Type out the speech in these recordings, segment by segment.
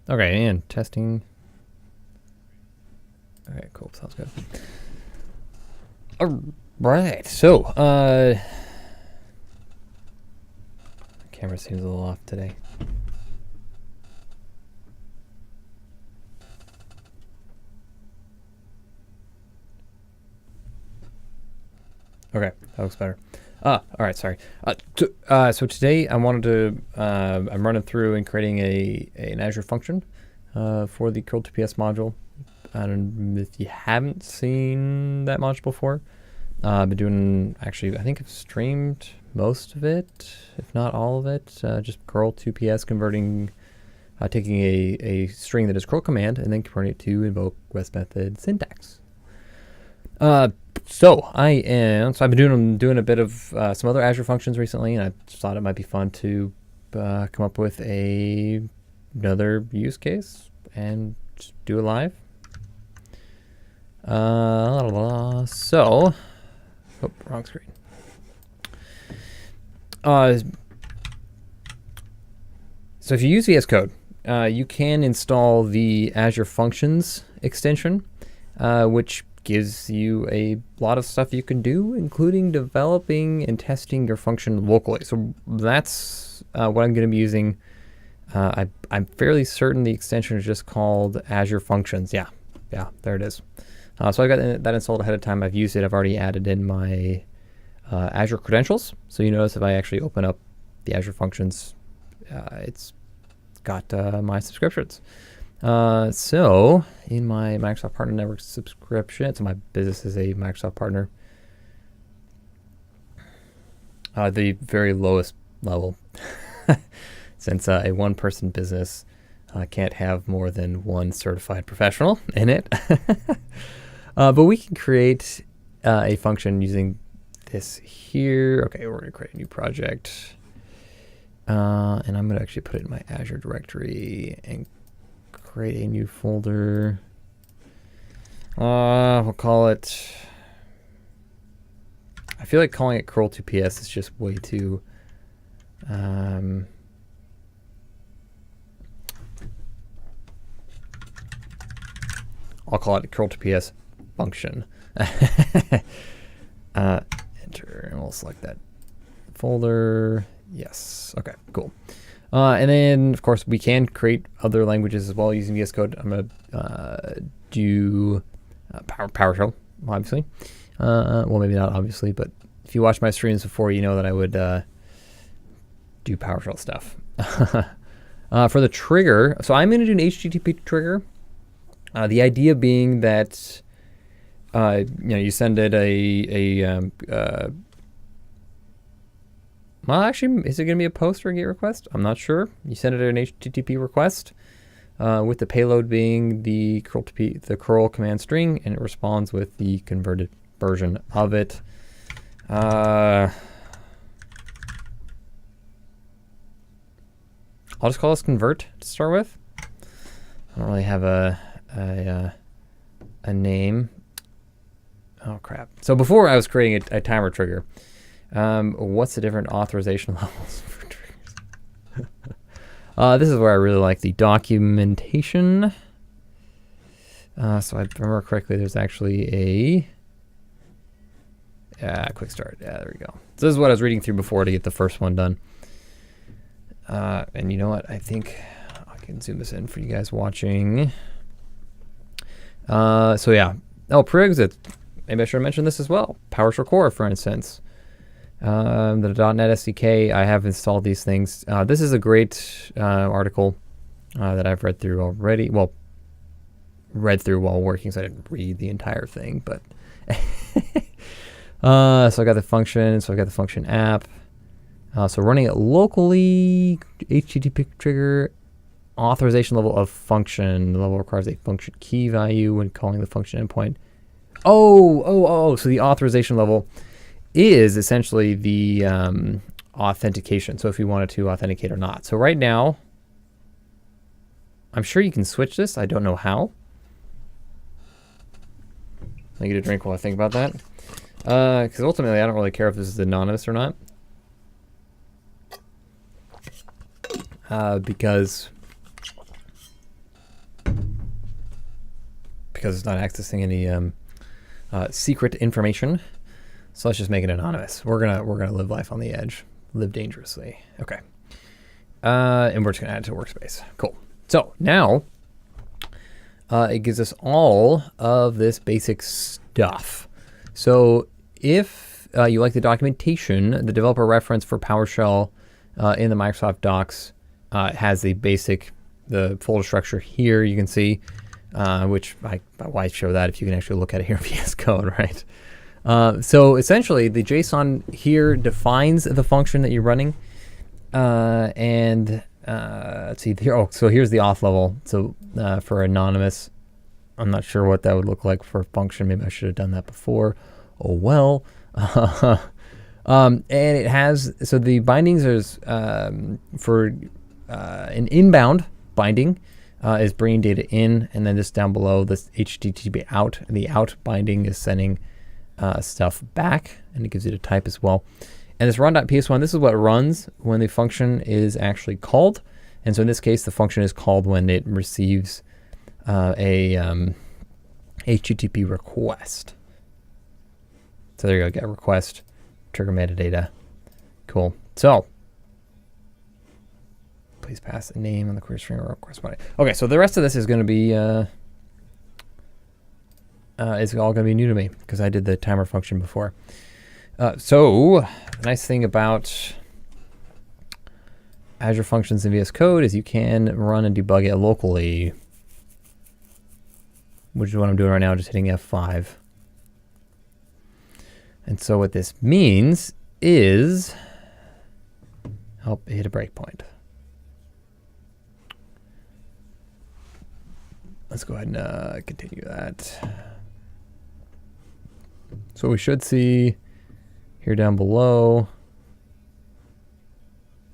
Okay, and testing. Okay, cool. Sounds good. All right. So, camera seems a little off today. Okay, that looks better. All right, sorry. So today I wanted to, I'm running through and creating an Azure function for the Curl2PS module. And if you haven't seen that module before, I've been doing, actually, I think I've streamed most of it, if not all of it, just Curl2PS converting, taking a string that is curl command and then converting it to invoke REST method syntax. So I've been doing a bit of some other Azure functions recently, and I thought it might be fun to come up with another use case and just do it live. So, oh, wrong screen. So if you use VS Code, you can install the Azure Functions extension, which gives you a lot of stuff you can do, including developing and testing your function locally. So that's what I'm going to be using. I'm fairly certain the extension is just called Azure Functions. Yeah, there it is. So I got that installed ahead of time. I've used it. I've already added in my Azure credentials. So you notice if I actually open up the Azure Functions, it's got my subscriptions. So in my Microsoft Partner Network subscription, so my business is a Microsoft partner. The very lowest level, since a one-person business can't have more than one certified professional in it. But we can create a function using this here. Okay, we're going to create a new project. And I'm going to actually put it in my Azure directory and create a new folder. We'll call it, I feel like calling it Curl2PS is just way too, I'll call it Curl2PS function. Enter, and we'll select that folder. Yes, okay, cool. And then, of course, we can create other languages as well using VS Code. I'm going to do PowerShell, obviously. Well, maybe not obviously, but if you watch my streams before, you know that I would do PowerShell stuff. For the trigger, so I'm going to do an HTTP trigger. The idea being that you send it well, actually, is it going to be a post or a GET request? I'm not sure. You send it an HTTP request with the payload being the curl command string, and it responds with the converted version of it. I'll just call this convert to start with. I don't really have a name. Oh crap! So before I was creating a timer trigger. What's the different authorization levels for triggers? This is where I really like the documentation. So I remember correctly, there's actually a quick start. Yeah, there we go. So this is what I was reading through before to get the first one done. And you know what? I think I can zoom this in for you guys watching. So yeah. Oh, prerequisites. Maybe I should have mentioned this as well. PowerShell Core, for instance. The .NET SDK, I have installed these things. This is a great article that I've read through already. Well, read through while working, so I didn't read the entire thing. But so I got the function. So I got the function app. So running it locally, HTTP trigger, authorization level of function. The level requires a function key value when calling the function endpoint. So the authorization level is essentially the authentication. So if you wanted to authenticate or not. So right now, I'm sure you can switch this. I don't know how. I get a drink while I think about that. Because ultimately, I don't really care if this is anonymous or not. Because because it's not accessing any secret information. So let's just make it anonymous. We're gonna live life on the edge, live dangerously. Okay, and we're just gonna add it to Workspace. Cool. So now it gives us all of this basic stuff. So if you like the documentation, the developer reference for PowerShell in the Microsoft Docs has the folder structure here. You can see, which why show that if you can actually look at it here in VS Code, right? So essentially, the JSON here defines the function that you're running, and let's see here. Oh, so here's the auth level. So for anonymous, I'm not sure what that would look like for a function. Maybe I should have done that before. Oh well. And it has, so the bindings is for an inbound binding is bringing data in, and then just down below this HTTP out. And the out binding is sending stuff back, and it gives you the type as well. And this run.ps1, this is what runs when the function is actually called. And so in this case, the function is called when it receives a HTTP request. So there you go, get request, trigger metadata. Cool. So please pass a name on the query string or request body. Okay, so the rest of this is going to be it's all going to be new to me because I did the timer function before. So the nice thing about Azure Functions in VS Code is you can run and debug it locally, which is what I'm doing right now, just hitting F5. And so what this means is, hit a breakpoint. Let's go ahead and continue that. So we should see here down below.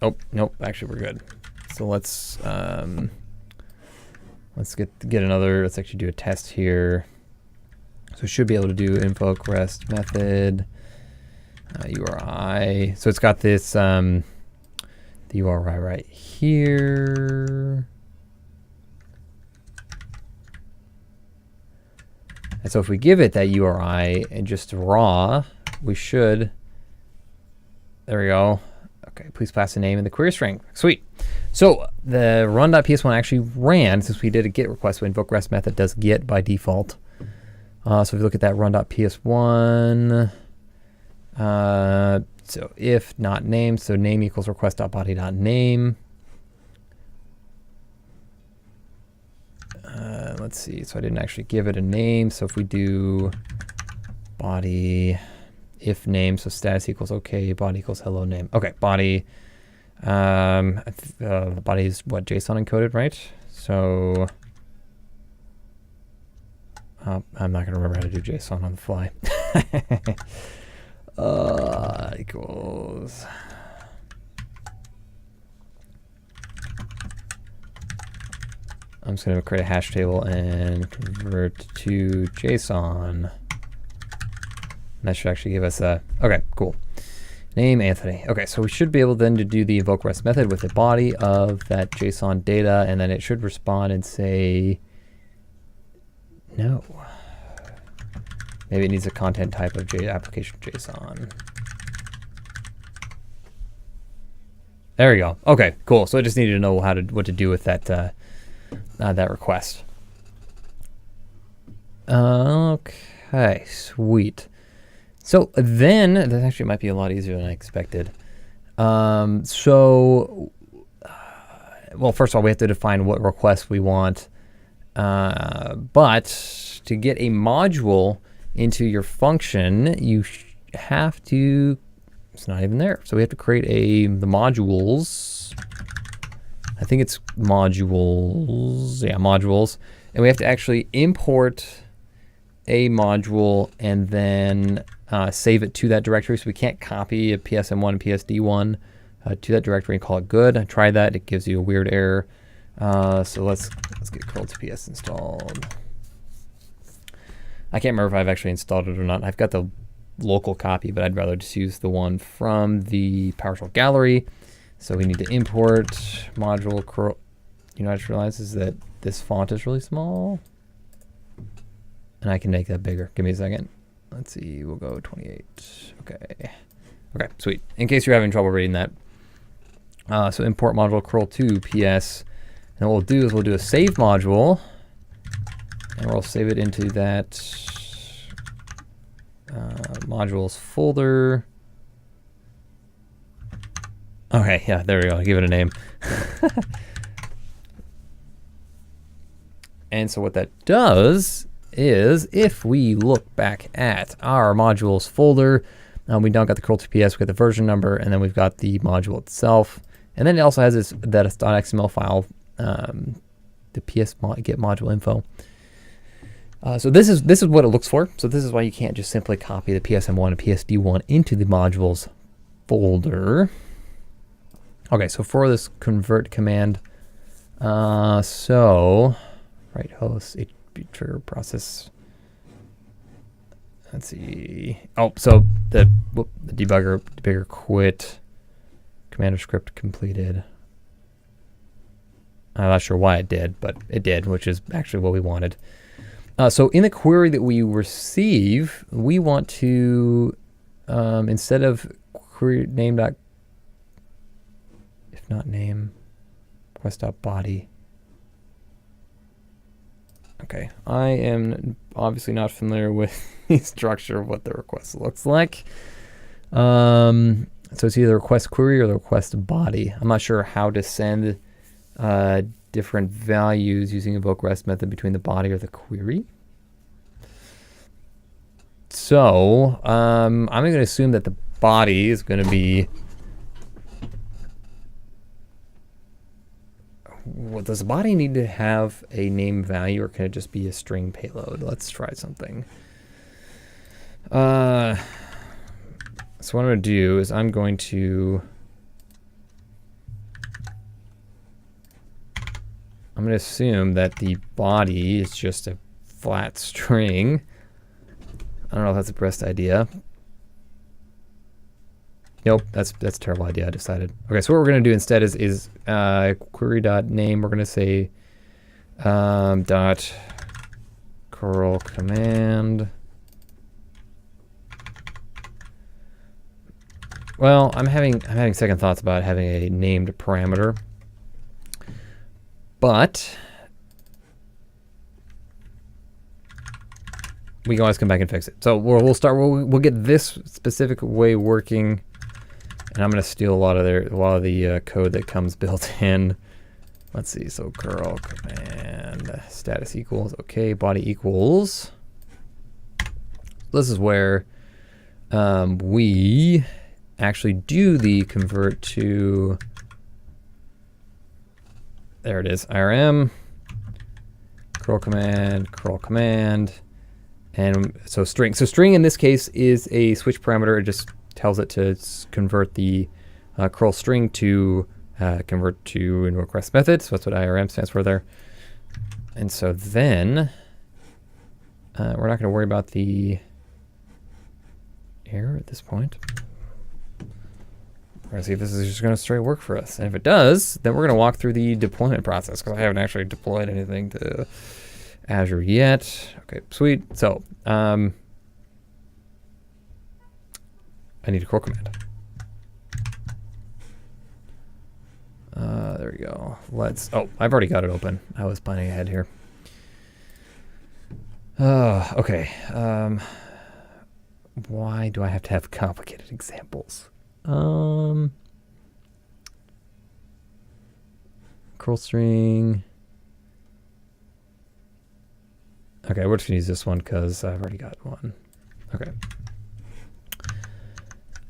Oh, nope, actually we're good. So let's get another, let's actually do a test here. So we should be able to do invoke rest method, URI. So it's got this, the URI right here. And so if we give it that URI and just raw, we should, there we go. Okay, please pass a name in the query string. Sweet. So the run.ps1 actually ran, since we did a get request, so invoke rest method does get by default. So if you look at that run.ps1, so if not name, so name equals request.body.name. Let's see, so I didn't actually give it a name. So if we do body, if name, so status equals okay, body equals hello name. Okay, body, the body is what, JSON encoded, right? So I'm not going to remember how to do JSON on the fly. Equals. I'm just going to create a hash table and convert to JSON. And that should actually give us a, okay, cool. Name Anthony. Okay, so we should be able then to do the invoke rest method with the body of that JSON data, and then it should respond and say, no. Maybe it needs a content type of application JSON. There we go. Okay, cool. So I just needed to know what to do with that that request. Okay, sweet. So then that actually might be a lot easier than I expected. Well, first of all, we have to define what request we want. But to get a module into your function, you have to, it's not even there. So we have to create the modules. I think it's modules. Yeah, modules. And we have to actually import a module and then save it to that directory. So we can't copy a PSM1 and PSD1 to that directory and call it good. I tried that. It gives you a weird error. So let's get Curl2PS installed. I can't remember if I've actually installed it or not. I've got the local copy, but I'd rather just use the one from the PowerShell gallery. So we need to import module curl. You know, I just realized is that this font is really small. And I can make that bigger. Give me a second. Let's see, we'll go 28. Okay. Okay, sweet. In case you're having trouble reading that. So import module Curl2PS. And what we'll do is we'll do a save module. And we'll save it into that modules folder. Okay, yeah, there we go. Give it a name. And so what that does is if we look back at our modules folder, we now got the Curl2PS, we got the version number, and then we've got the module itself. And then it also has that .xml file, the PS get module info. So this is what it looks for. So this is why you can't just simply copy the PSM1 and PSD1 into the modules folder. Okay, so for this convert command, so right host HTTP trigger process. Let's see. Oh, so the debugger quit. Command or script completed. I'm not sure why it did, but it did, which is actually what we wanted. So in the query that we receive, we want to, instead of query name dot, if not name, request.body. Okay, I am obviously not familiar with the structure of what the request looks like. So it's either the request query or the request body. I'm not sure how to send different values using invoke REST method between the body or the query. So I'm going to assume that the body is going to be, well, does the body need to have a name value or can it just be a string payload? Let's try something. So what I'm going to do is I'm going to assume that the body is just a flat string. I don't know if that's the best idea. Nope, that's a terrible idea, I decided. Okay, so what we're going to do instead is query.name, we're going to say dot curl command. Well, I'm having second thoughts about having a named parameter, but we can always come back and fix it. So we'll get this specific way working, and I'm going to steal a lot of the code that comes built in. Let's see. So curl command status equals okay, body equals. This is where we actually do the convert to, there it is, IRM, curl command, and so string. So string in this case is a switch parameter. It just tells it to convert the curl string to convert to invoke REST method. So that's what IRM stands for there. And so then we're not going to worry about the error at this point. We're going to see if this is just going to straight work for us. And if it does, then we're going to walk through the deployment process because I haven't actually deployed anything to Azure yet. Okay, sweet. So I need a curl command. There we go. Oh, I've already got it open. I was planning ahead here. Okay. Why do I have to have complicated examples? Curl string. Okay, we're just gonna use this one because I've already got one. Okay.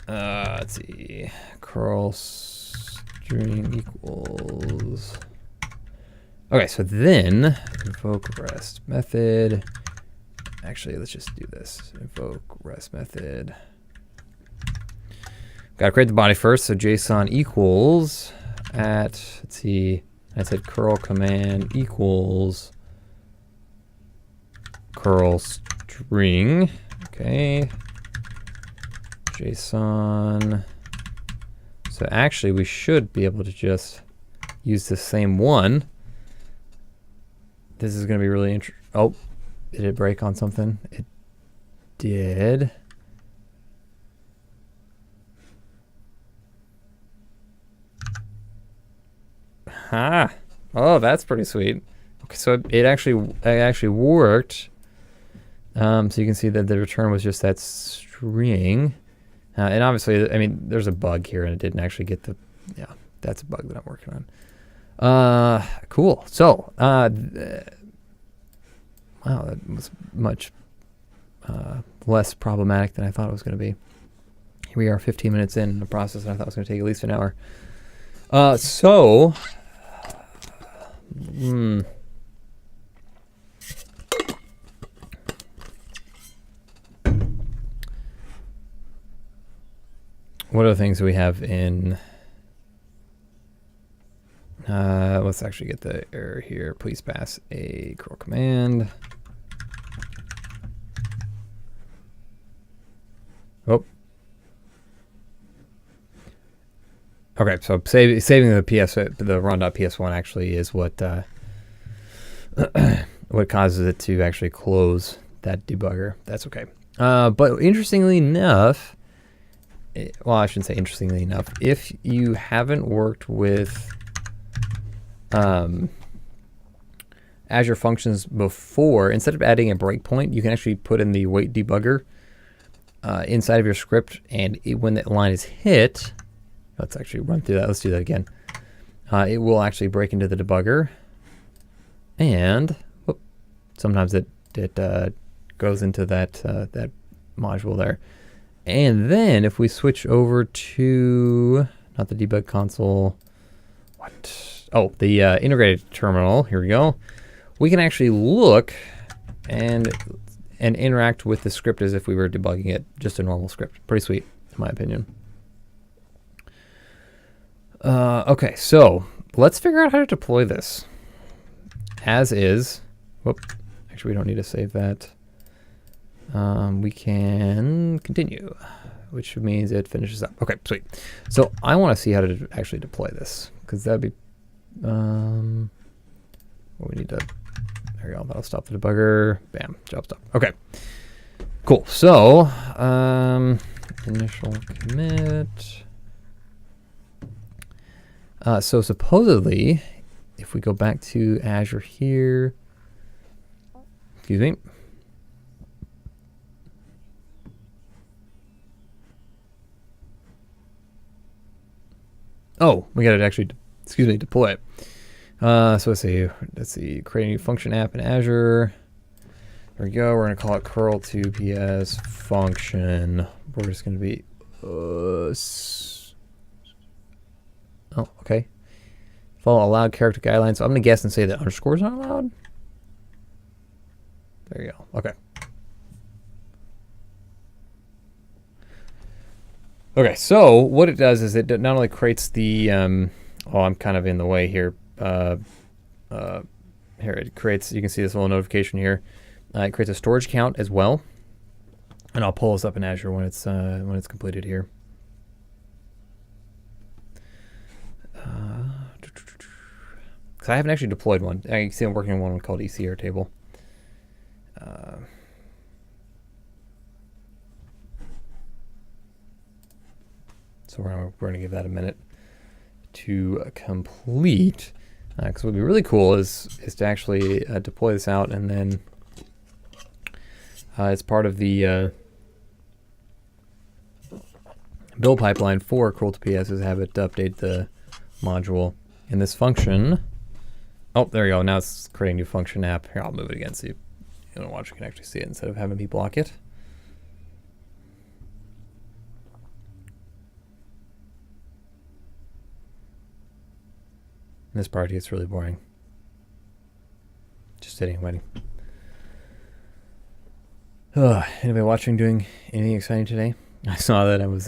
Let's see. Curl string equals. Okay, so then invoke REST method. Actually, let's just do this. Invoke REST method. Got to create the body first. So JSON equals at, let's see, I said curl command equals curl string. Okay. JSON. So actually, we should be able to just use the same one. This is going to be really interesting. Oh, Did it break on something? It did. Ah. Oh, that's pretty sweet. Okay, so it actually worked. So you can see that the return was just that string. And obviously, I mean, there's a bug here, and it didn't actually get the... Yeah, that's a bug that I'm working on. Cool. So, wow, that was much less problematic than I thought it was going to be. Here we are 15 minutes in the process, and I thought it was going to take at least an hour. What are the things we have in... let's actually get the error here. Please pass a curl command. Oh. Okay, so saving the the run.ps1 actually is what what causes it to actually close that debugger. That's okay. But interestingly enough, well, I shouldn't say interestingly enough. If you haven't worked with Azure Functions before, instead of adding a breakpoint, you can actually put in the wait debugger inside of your script, and when that line is hit, let's actually run through that. Let's do that again. It will actually break into the debugger, and sometimes it goes into that that module there. And then if we switch over to, not the debug console, the integrated terminal, here we go. We can actually look and interact with the script as if we were debugging it, just a normal script. Pretty sweet, in my opinion. Okay, so let's figure out how to deploy this. As is, actually we don't need to save that. We can continue, which means it finishes up. Okay, sweet. So I want to see how to actually deploy this, because that'd be, we need to, there we go, that'll stop the debugger. Bam, job stop. Okay, cool. So, initial commit. So supposedly, if we go back to Azure here, excuse me. Oh, we got to actually, deploy it. So let's see, create a new function app in Azure. There we go. We're going to call it Curl2PS function. We're just going to be, oh, okay. Follow allowed character guidelines. So I'm going to guess and say that underscore is not allowed. There you go. Okay. Okay, so what it does is it not only creates the, oh, I'm kind of in the way here. Here it creates, you can see this little notification here. It creates a storage count as well. And I'll pull this up in Azure when it's completed here. Because I haven't actually deployed one. You can see I'm working on one called ECR table. So we're going to give that a minute to complete. Because what would be really cool is to actually deploy this out, and then as part of the build pipeline for Curl2PS is have it update the module in this function. Oh, there you go. Now it's creating a new function app. Here, I'll move it again so you know, watch, you can actually see it instead of having me block it. This part gets really boring. Just sitting and waiting. Anybody watching doing anything exciting today? I saw that I was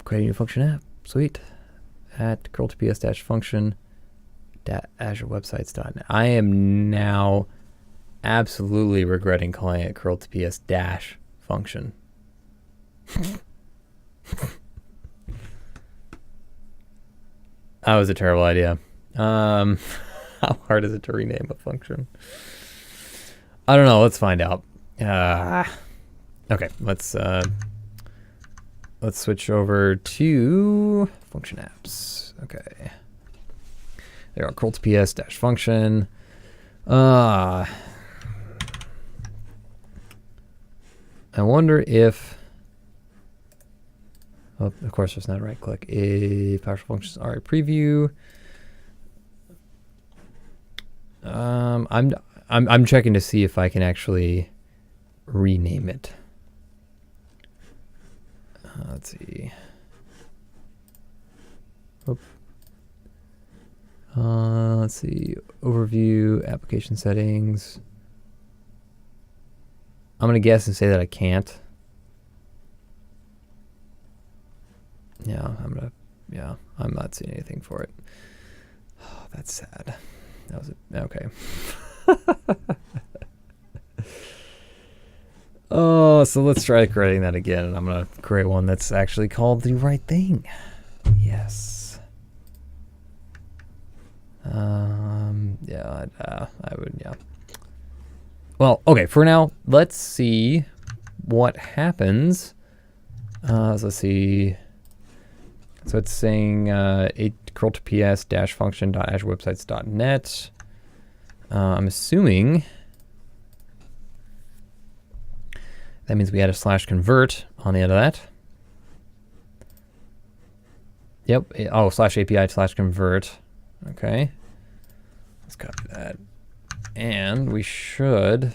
creating a function app. Sweet. At curl2ps-function.azurewebsites.net. I am now absolutely regretting calling it curl2ps-function. That was a terrible idea. How hard is it to rename a function? I don't know. Let's find out. Okay, let's switch over to function apps. Okay. There are Curl2PS dash function. I wonder if. Oh, of course, there's not a right click. A PowerShell functions are a preview. I'm checking to see if I can actually rename it. Let's see. Oop. Let's see. Overview, application settings. I'm gonna guess and say that I can't. Yeah, I'm not seeing anything for it. Oh, that's sad. That was okay. Oh, so let's try creating that again, and I'm gonna create one that's actually called the right thing. Yes. Yeah, I would, yeah. Well, okay, for now, let's see what happens. So let's see. So it's saying curl2ps dash function.azurewebsites.net. I'm assuming that means we add a /convert on the end of that. Yep. Oh, /API/convert. Okay. Let's copy that. And we should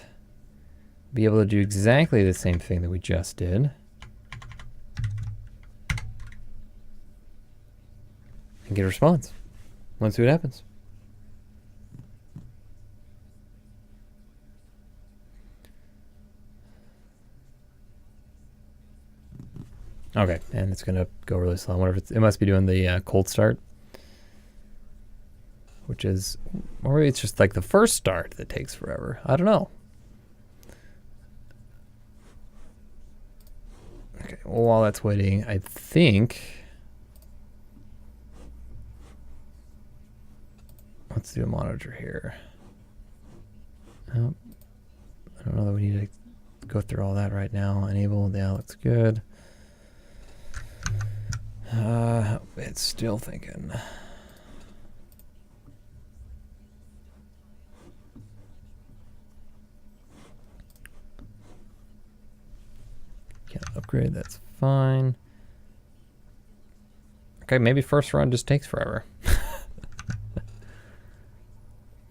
be able to do exactly the same thing that we just did. And get a response. Let's see what happens. Okay, and it's gonna go really slow. I wonder if it must be doing the cold start, which is, or maybe it's just like the first start that takes forever. I don't know. Okay, well, while that's waiting, I think let's do a monitor here. Oh, I don't know that we need to go through all that right now. Enable, yeah, looks good. It's still thinking. Can't upgrade, that's fine. Okay, maybe first run just takes forever.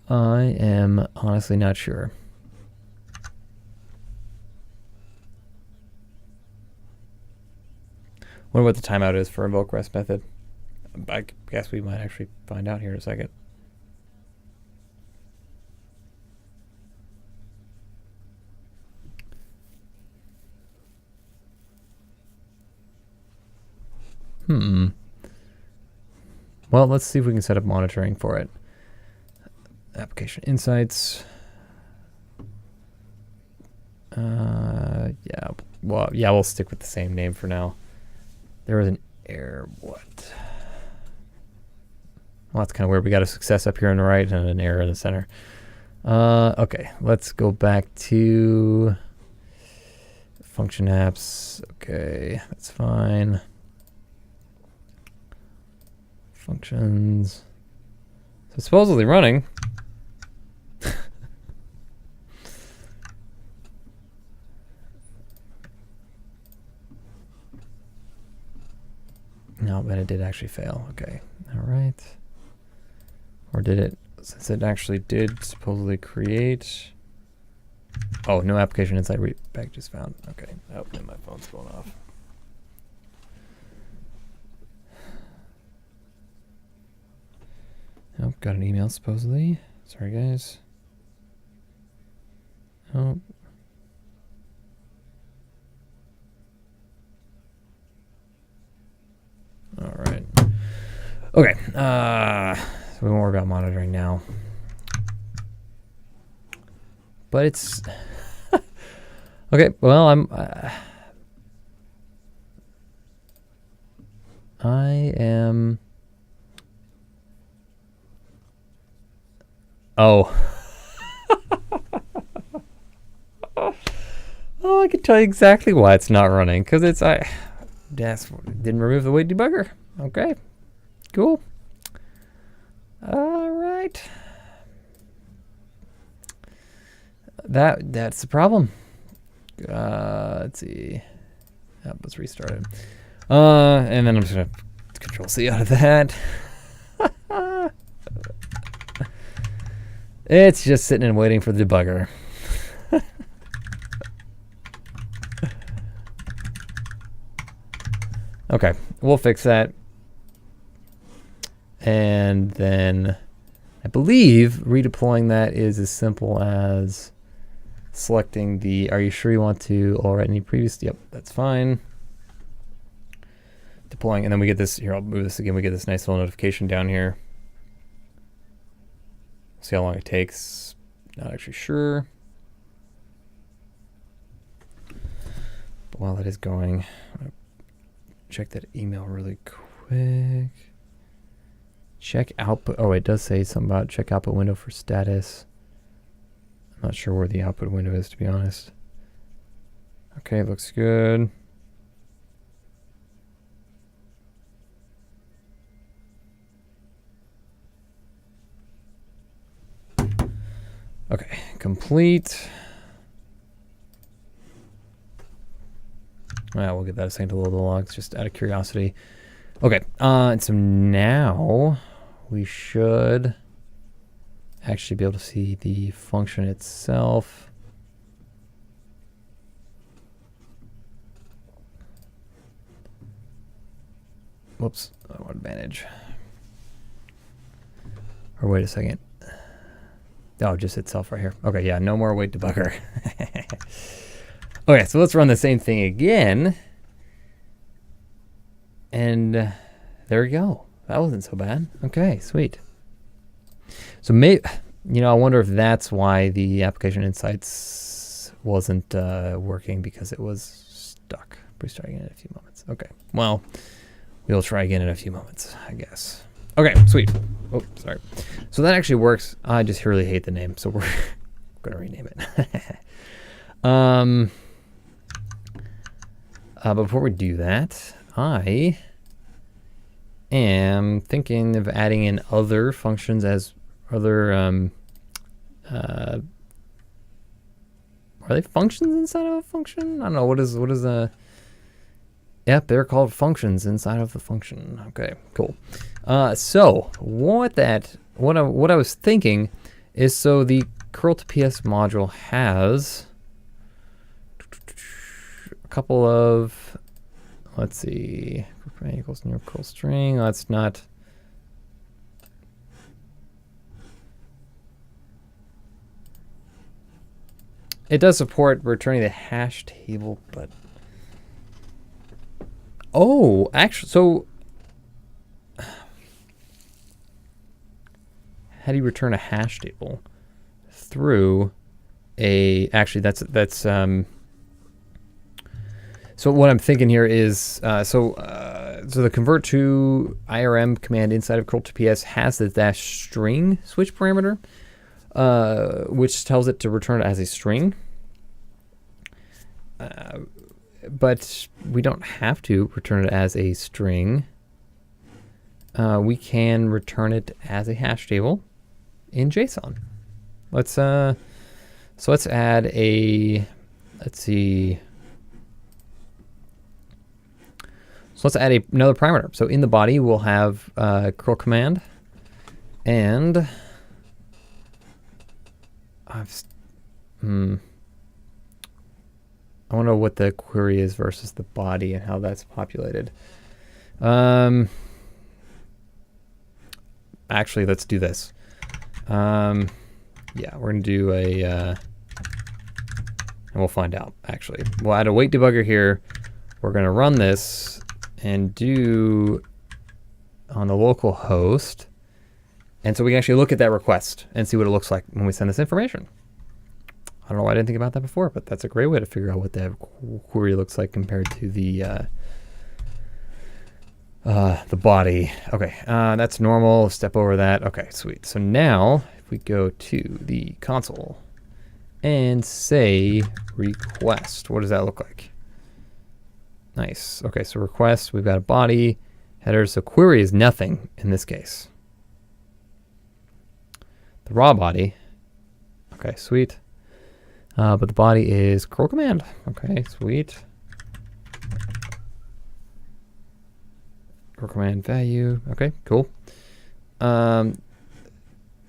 I am honestly not sure. Wonder what the timeout is for invoke rest method. I guess we might actually find out here in a second. Well, let's see if we can set up monitoring for it. Application insights. Yeah. Well, yeah, we'll stick with the same name for now. There was an error. What? Well, that's kind of weird. We got a success up here on the right and an error in the center. Okay, let's go back to function apps. Okay, that's fine. Functions. So it's supposedly running. No, but it did actually fail. Okay, all right. Or did it, since it actually did supposedly create. Oh, no application insight package is found. Okay, oh, then my phone's going off. Oh, got an email supposedly. Sorry, guys. Oh. All right. Okay. So we won't worry about monitoring now. But it's okay. Well, I am. Oh. Oh, I can tell you exactly why it's not running. Because it's didn't remove the weight debugger. Okay, cool. All right. That's the problem. Let's see. Let's restart it. And then I'm just gonna Control C out of that. It's just sitting and waiting for the debugger. Okay, we'll fix that. And then I believe redeploying that is as simple as selecting the, are you sure you want to overwrite any previous? Yep, that's fine. Deploying, and then we get this, here I'll move this again, we get this nice little notification down here. See how long it takes. Not actually sure. But while that is going, I'm check that email really quick. Check output. Oh, it does say something about check output window for status. I'm not sure where the output window is, to be honest. Okay, looks good. Okay, complete. Well, we'll get that assigned to load the logs just out of curiosity. Okay, and so now we should actually be able to see the function itself. Whoops, I want advantage. Or wait a second. Oh, just itself right here. Okay, yeah, no more wait debugger. Okay, so let's run the same thing again. And there we go. That wasn't so bad. Okay, sweet. So maybe, you know, I wonder if that's why the application insights wasn't working, because it was stuck. Restart again in a few moments. Okay, well, we'll try again in a few moments, I guess. Okay, sweet. Oh, sorry. So that actually works. I just really hate the name, so we're going to rename it. But before we do that, I am thinking of adding in other functions as other, are they functions inside of a function? I don't know, what is a, yep, they're called functions inside of the function. Okay, cool. So what I was thinking is, so the Curl2PS module has a couple of, let's see, equals new curl string. That's not. It does support returning the hash table, but oh, actually, so how do you return a hash table through a? Actually, that's so what I'm thinking here is, so the convert to IRM command inside of Curl2PS has the -string switch parameter, which tells it to return it as a string. But we don't have to return it as a string. We can return it as a hash table in JSON. Let's so let's add a, let's see. So let's add another parameter. So in the body, we'll have curl command, and I want to know what the query is versus the body and how that's populated. Actually, let's do this. Yeah, we're gonna do a, and we'll find out. Actually, we'll add a wait debugger here. We're gonna run this and do on the local host. And so we can actually look at that request and see what it looks like when we send this information. I don't know why I didn't think about that before, but that's a great way to figure out what that query looks like compared to the body. Okay, that's normal. Step over that. Okay, sweet. So now if we go to the console and say request. What does that look like? Nice. Okay, so request, we've got a body, header, so query is nothing in this case. The raw body, okay, sweet. But the body is curl command. Okay, sweet. Curl command value. Okay, cool.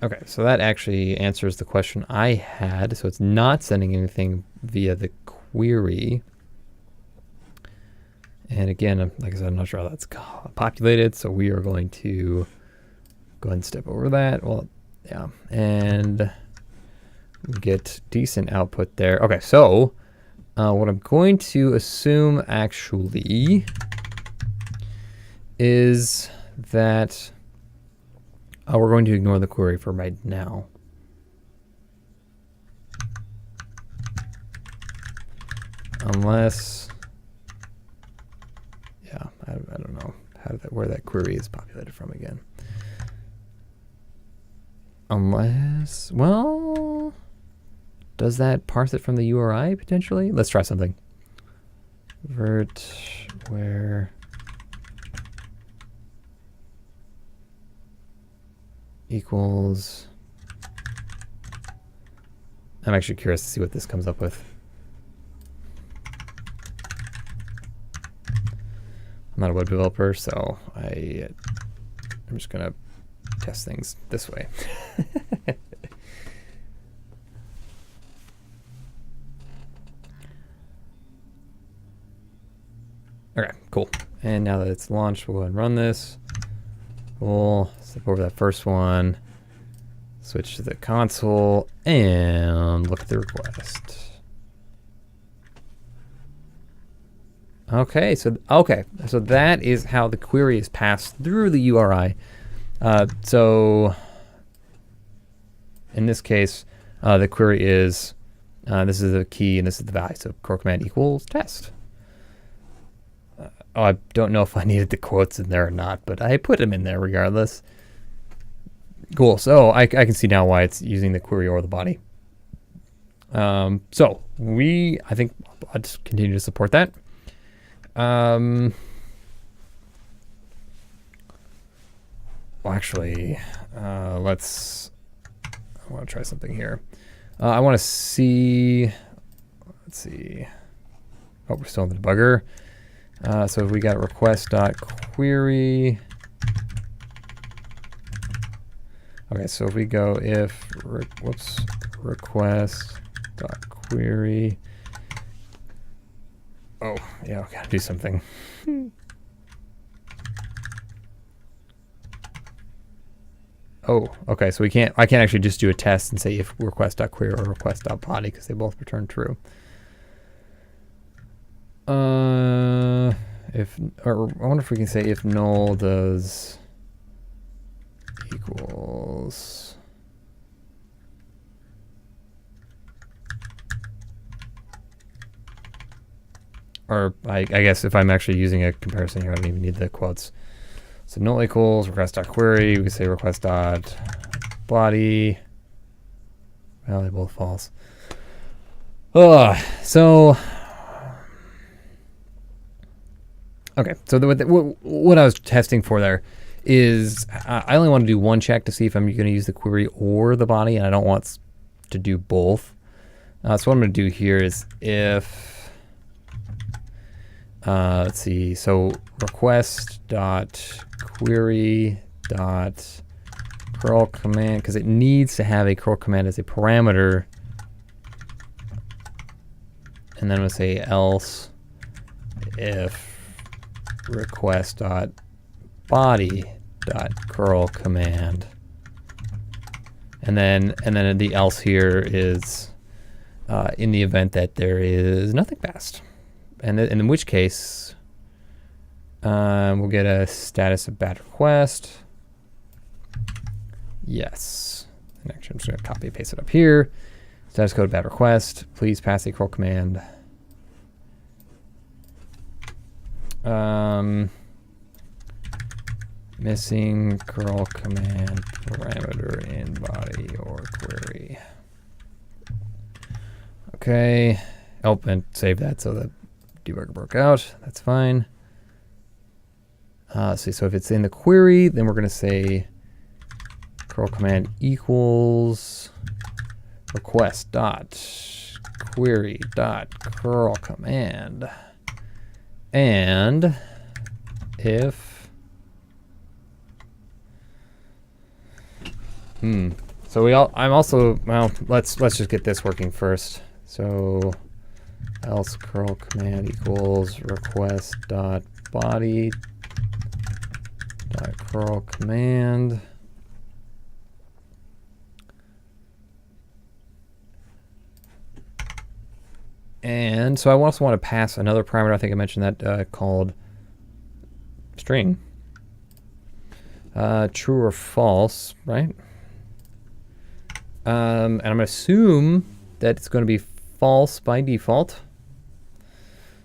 Okay, so that actually answers the question I had. So it's not sending anything via the query. And again, like I said, I'm not sure how that's populated. So we are going to go ahead and step over that. Well, yeah, and we get decent output there. Okay, so what I'm going to assume actually is that we're going to ignore the query for right now. Unless, yeah, I don't know where that query is populated from again. Unless, well, does that parse it from the URI potentially? Let's try something. Vert where equals. I'm actually curious to see what this comes up with. I'm not a web developer, so I'm just gonna test things this way. Okay, cool. And now that it's launched, we'll go ahead and run this. We'll step over that first one, switch to the console, and look at the request. Okay, so that is how the query is passed through the URI. So in this case, the query is this is the key and this is the value. So curl command equals test. I don't know if I needed the quotes in there or not, but I put them in there regardless. Cool. So I can see now why it's using the query or the body. So I think I'll just continue to support that. Well, actually, I want to try something here. I want to see, let's see. Oh, we're still in the debugger. So we got request.query. Okay, so if we go if, request.query. Oh, yeah, we gotta do something. Oh, okay, so I can't actually just do a test and say if request.query or request.body because they both return true. I wonder if we can say if null does equals. Or I guess if I'm actually using a comparison here, I don't even need the quotes. So null equals request.query. We can say request.body. Well, they both false. So. Okay, so what I was testing for there is I only want to do one check to see if I'm going to use the query or the body, and I don't want to do both. So what I'm going to do here is if, let's see, so request.query.curl command, because it needs to have a curl command as a parameter, and then we'll say else if request.body.curl command, and then the else here is in the event that there is nothing passed, and in which case we'll get a status of bad request. Yes, and actually I'm just going to copy and paste it up here. Status code bad request. Please pass a curl command. Missing curl command parameter in body or query. Okay, Oh, and save that so the debugger broke out. That's fine. So if it's in the query, then we're going to say curl command equals request dot query dot curl command, and if so I'm also, well, let's just get this working first. So else curl command equals request dot body dot curl command. And so I also want to pass another parameter. I think I mentioned that called string. True or false, right? And I'm going to assume that it's going to be false by default.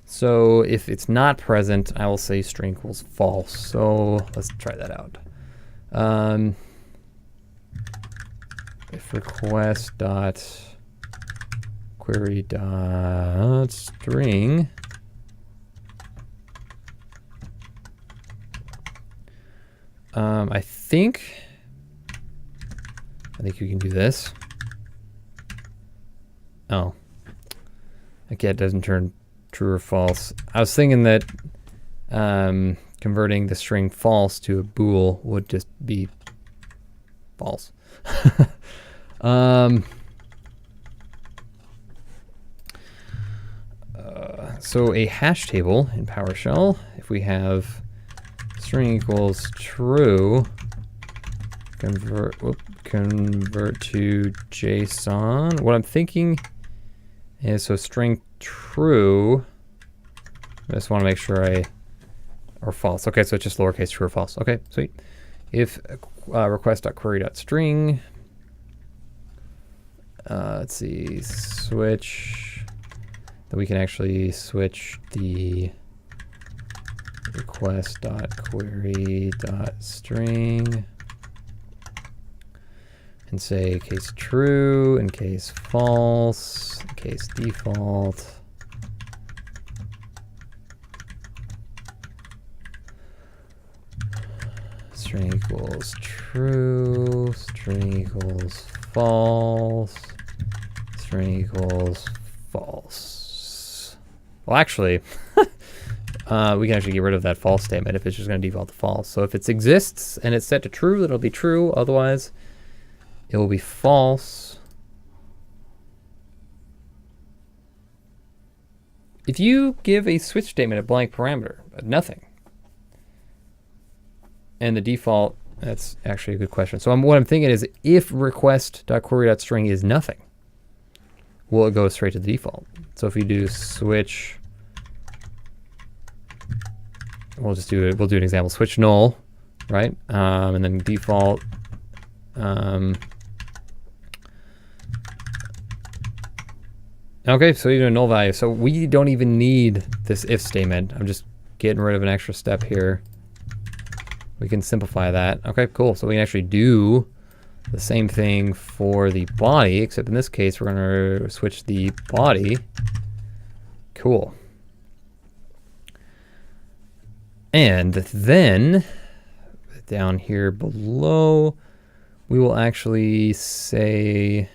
So if it's not present, I will say string equals false. So let's try that out. If request dot query dot string I think you can do this. Oh, okay, it doesn't turn true or false. I was thinking that converting the string false to a bool would just be false. So a hash table in PowerShell, if we have string equals true, convert to JSON. What I'm thinking is, so string true, I just want to make sure or false. Okay, so it's just lowercase true or false. Okay, sweet. If request.query.string, let's see, switch, then we can actually switch the request.query.string and say case true and case false, case default. String equals true, string equals false, string equals false. Well, actually, we can actually get rid of that false statement if it's just going to default to false. So if it exists and it's set to true, it'll be true. Otherwise, it will be false. If you give a switch statement a blank parameter, nothing, and the default, that's actually a good question. So what I'm thinking is, if request.query.string is nothing, will it go straight to the default? So if we do switch, we'll do an example, switch null, right? And then default, okay, so you do a null value. So we don't even need this if statement. I'm just getting rid of an extra step here. We can simplify that. Okay, cool. So we can actually do the same thing for the body, except in this case, we're going to switch the body. Cool. And then down here below, we will actually say,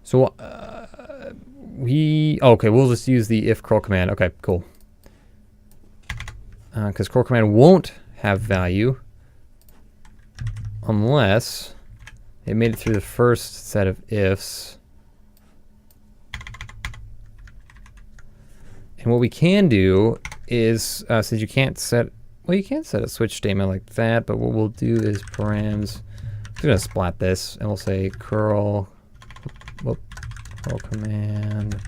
so okay, we'll just use the if curl command. Okay, cool. Because curl command won't have value unless it made it through the first set of ifs. And what we can do is, since you can't set, well, you can't set a switch statement like that, but what we'll do is params, I'm going to splat this, and we'll say curl command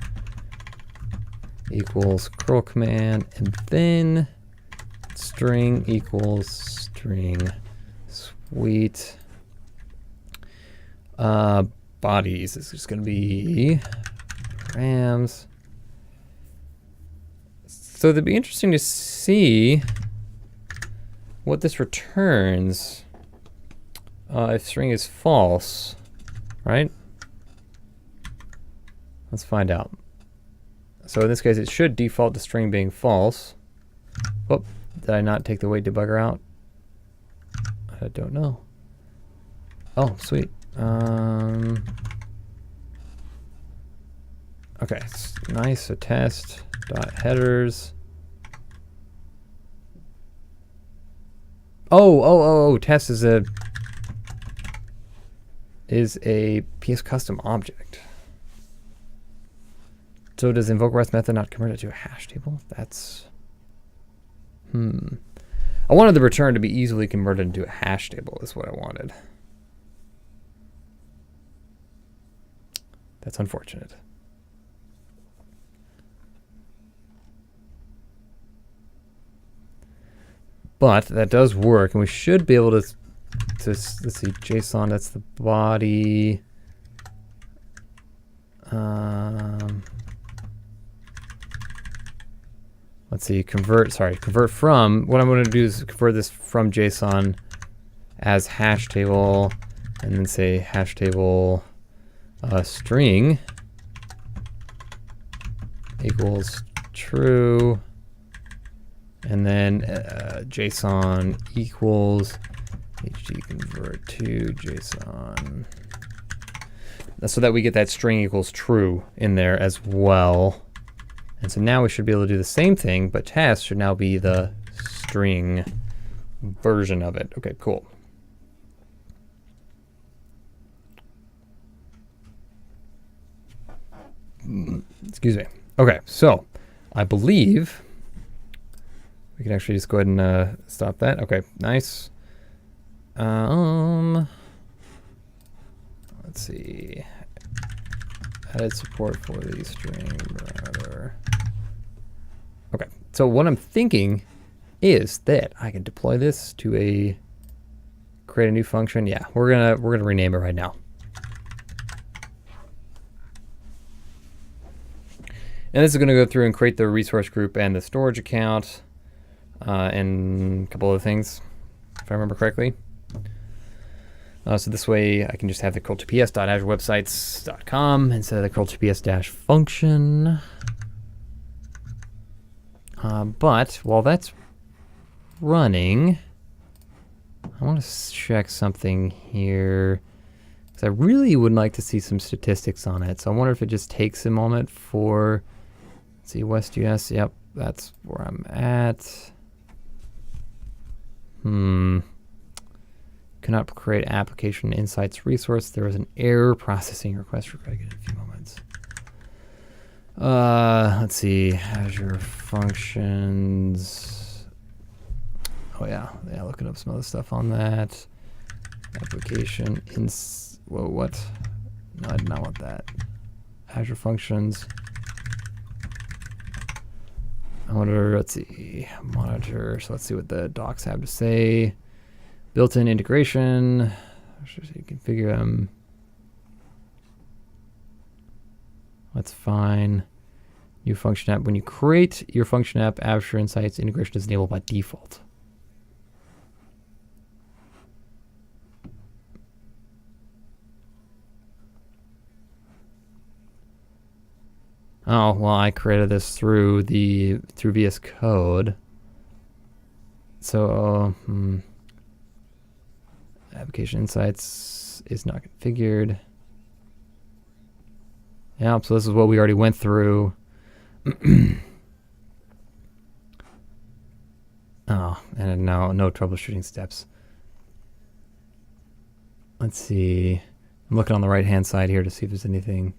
equals curl command, and then string equals string. Sweet. Bodies is just going to be params. So it'd be interesting to see what this returns. if string is false, right? Let's find out. So in this case, it should default to string being false. Oh, did I not take the wait debugger out? I don't know. Oh, sweet. Okay, nice. So test dot headers. Oh, test is a PS custom object. So does invoke rest method not convert it to a hash table? That's I wanted the return to be easily converted into a hash table is what I wanted. That's unfortunate. But that does work, and we should be able to let's see, JSON, that's the body. Let's see, convert from, what I'm going to do is convert this from JSON as hash table, and then say hash table string equals true, and then JSON equals HT convert to JSON. So that we get that string equals true in there as well. And so now we should be able to do the same thing, but test should now be the string version of it. Okay, cool. Excuse me. Okay, so I believe we can actually just go ahead and stop that. Okay, nice. Let's see. Added support for the string parameter. Okay, so what I'm thinking is that I can deploy this to create a new function. Yeah, we're gonna rename it right now. And this is gonna go through and create the resource group and the storage account and a couple other things, if I remember correctly. So this way I can just have the curl2ps.azurewebsites.com instead of the curl2ps-function. But while that's running, I want to check something here, because I really would like to see some statistics on it. So I wonder if it just takes a moment for, let's see, WestUS. Yep, that's where I'm at. Cannot create application insights resource. There was an error processing request. We're going to get in a few moments. Let's see, Azure functions. Oh yeah, looking up some other stuff on that. Application whoa, what? No, I did not want that. Azure functions. I wonder, let's see, monitor. So let's see what the docs have to say. Built-in integration. So you configure them. That's fine. New function app. When you create your function app, Azure Insights integration is enabled by default. Oh, well, I created this through VS Code. So, application insights is not configured. Yeah, so this is what we already went through. Oh, and now no troubleshooting steps. Let's see. I'm looking on the right-hand side here to see if there's anything.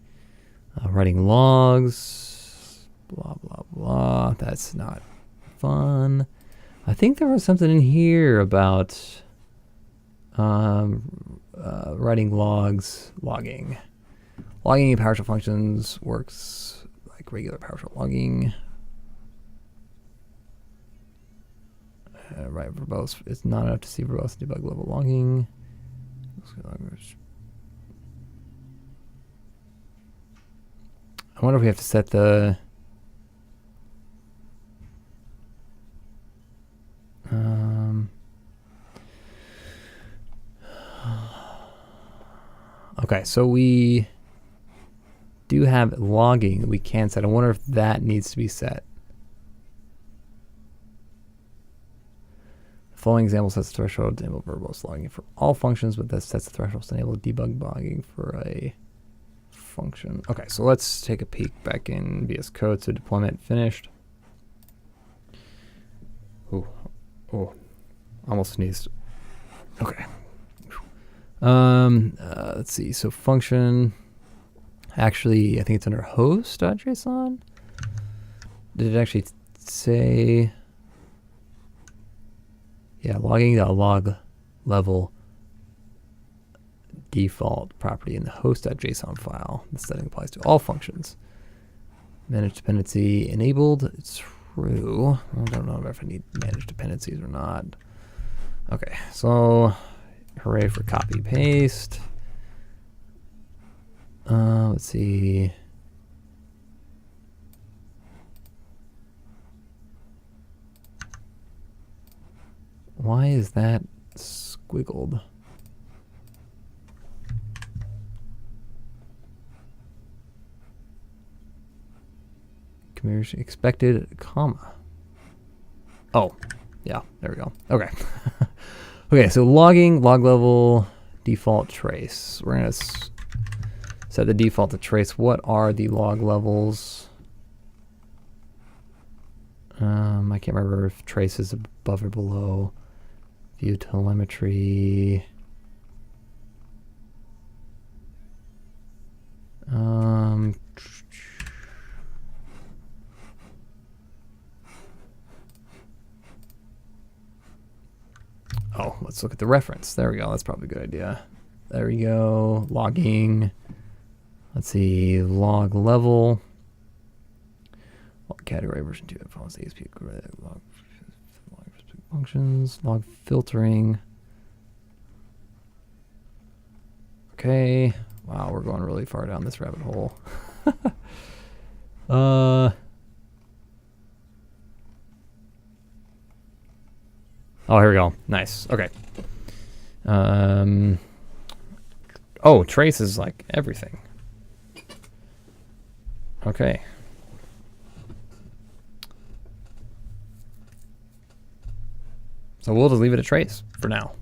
Writing logs, blah, blah, blah. That's not fun. I think there was something in here about writing logs, logging. Logging in PowerShell functions works like regular PowerShell logging. Right, verbose. It's not enough to see verbose debug level logging. I wonder if we have to set the Okay, so we do have logging that we can set. I wonder if that needs to be set. The following example sets the threshold to enable verbose logging for all functions, but that sets the threshold to enable debug logging for a function. Okay, so let's take a peek back in VS Code. So deployment finished. Oh, almost sneezed. Okay. Let's see. So function, actually, I think it's under host.json. Did it actually say? Yeah, logging the log level default property in the host.json file. This setting applies to all functions. Manage dependency enabled. It's true. I don't know if I need manage dependencies or not. Okay, so hooray for copy paste. Let's see. Why is that squiggled? Commercial expected, comma. Oh, yeah, there we go. Okay. Okay, so logging, log level, default trace. We're going to set the default to trace. What are the log levels? I can't remember if trace is above or below. View telemetry. Oh, let's look at the reference. There we go. That's probably a good idea. There we go. Logging. Let's see. Log level. Log category version 2. Follows the ASP. Log functions. Log filtering. Okay. Wow, we're going really far down this rabbit hole. Oh, here we go. Nice. Okay. Oh, trace is like everything. Okay. So we'll just leave it a trace for now.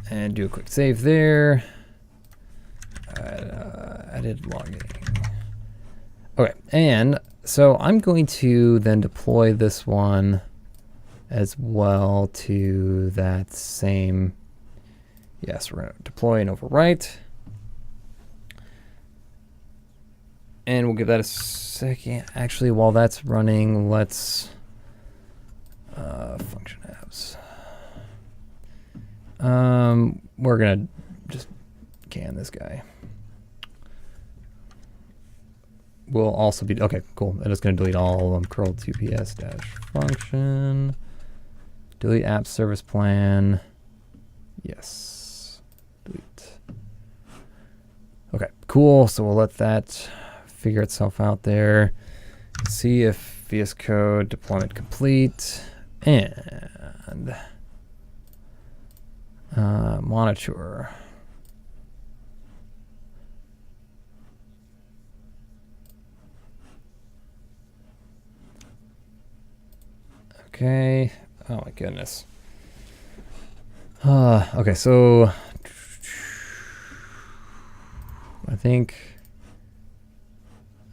And do a quick save there. Added logging. Okay, and so I'm going to then deploy this one as well to that same, yes, we're going to deploy and overwrite. And we'll give that a second. Actually, while that's running, let's function apps. We're going to just can this guy. We'll also be, okay, cool. And it's going to delete all of them. Curl2PS dash function. Delete app service plan. Yes. Delete. Okay, cool. So we'll let that figure itself out there. See if VS Code deployment complete. And monitor. Okay. Oh my goodness. Okay, so I think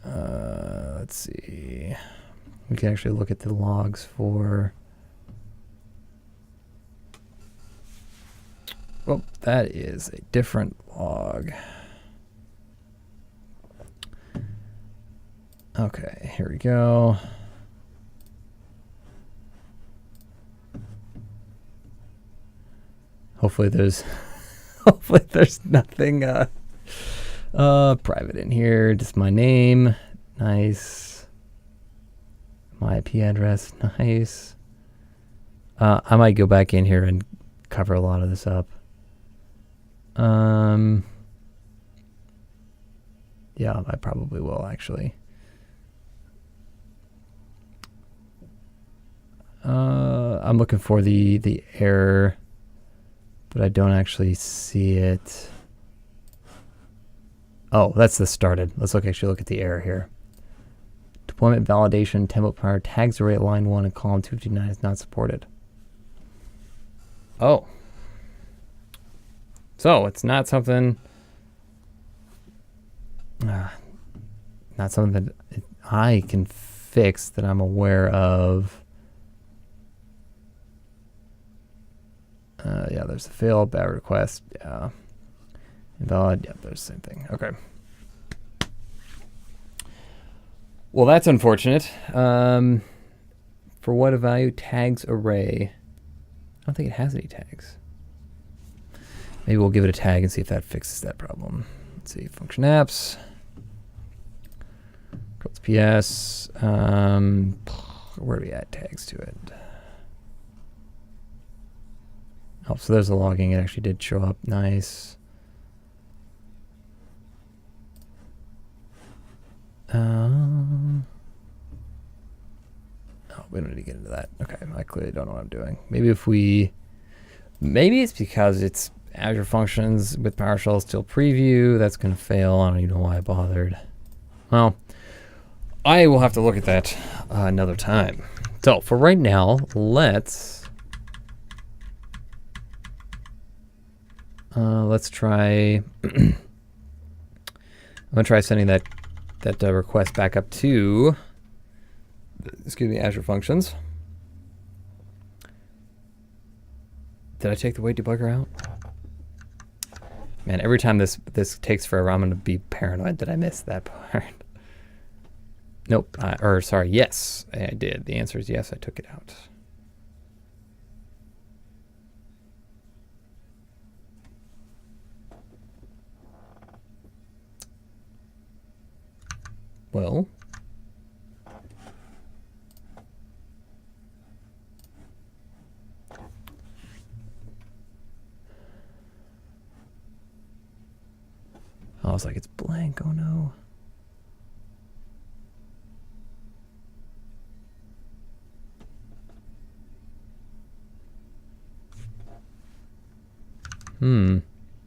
let's see. We can actually look at the logs for. Oh, that is a different log. Okay, here we go. Hopefully there's nothing private in here. Just my name. Nice. My IP address. Nice. I might go back in here and cover a lot of this up. Yeah, I probably will actually. I'm looking for the error, but I don't actually see it. Oh, that's the started. Let's actually look at the error here. Deployment validation, template power, tags array at line 1 and column 259 is not supported. Oh. So it's not something... not something that I can fix that I'm aware of. Yeah, there's a fail, bad request. Yeah. Invalid. Yep, there's the same thing. Okay. Well, that's unfortunate. For what a value tags array. I don't think it has any tags. Maybe we'll give it a tag and see if that fixes that problem. Let's see, function apps. Curl2PS. Where do we add tags to it? Oh, so there's the logging. It actually did show up. Nice. Oh, we don't need to get into that. Okay, I clearly don't know what I'm doing. Maybe it's because it's Azure Functions with PowerShell still preview. That's going to fail. I don't even know why I bothered. Well, I will have to look at that another time. So for right now, let's try. I'm gonna try sending that request back up to, excuse me, Azure Functions. Did I take the wait debugger out? Man, every time this takes forever, I'm gonna be paranoid that I missed that part. Nope, or sorry, yes, I did. The answer is yes, I took it out. Well, I was like, it's blank. Oh no.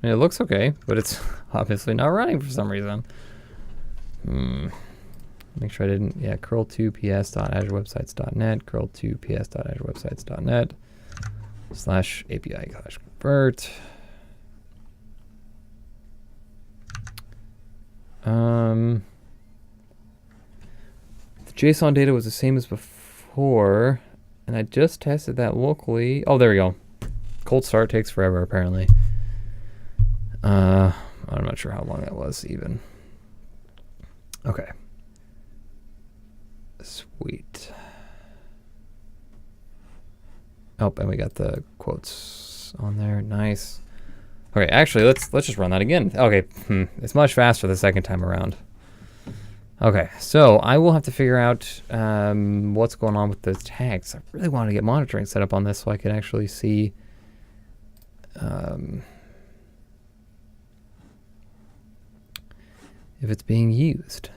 It looks okay, but it's obviously not running for some reason. Make sure I didn't, yeah, curl2ps.azurewebsites.net, curl2ps.azurewebsites.net /API/convert. The JSON data was the same as before, and I just tested that locally. Oh, there we go. Cold start takes forever, apparently. I'm not sure how long that was even. Okay. Sweet. Oh, and we got the quotes on there. Nice. Okay, actually, let's just run that again. Okay, it's much faster the second time around. Okay, so I will have to figure out what's going on with those tags. I really want to get monitoring set up on this so I can actually see if it's being used.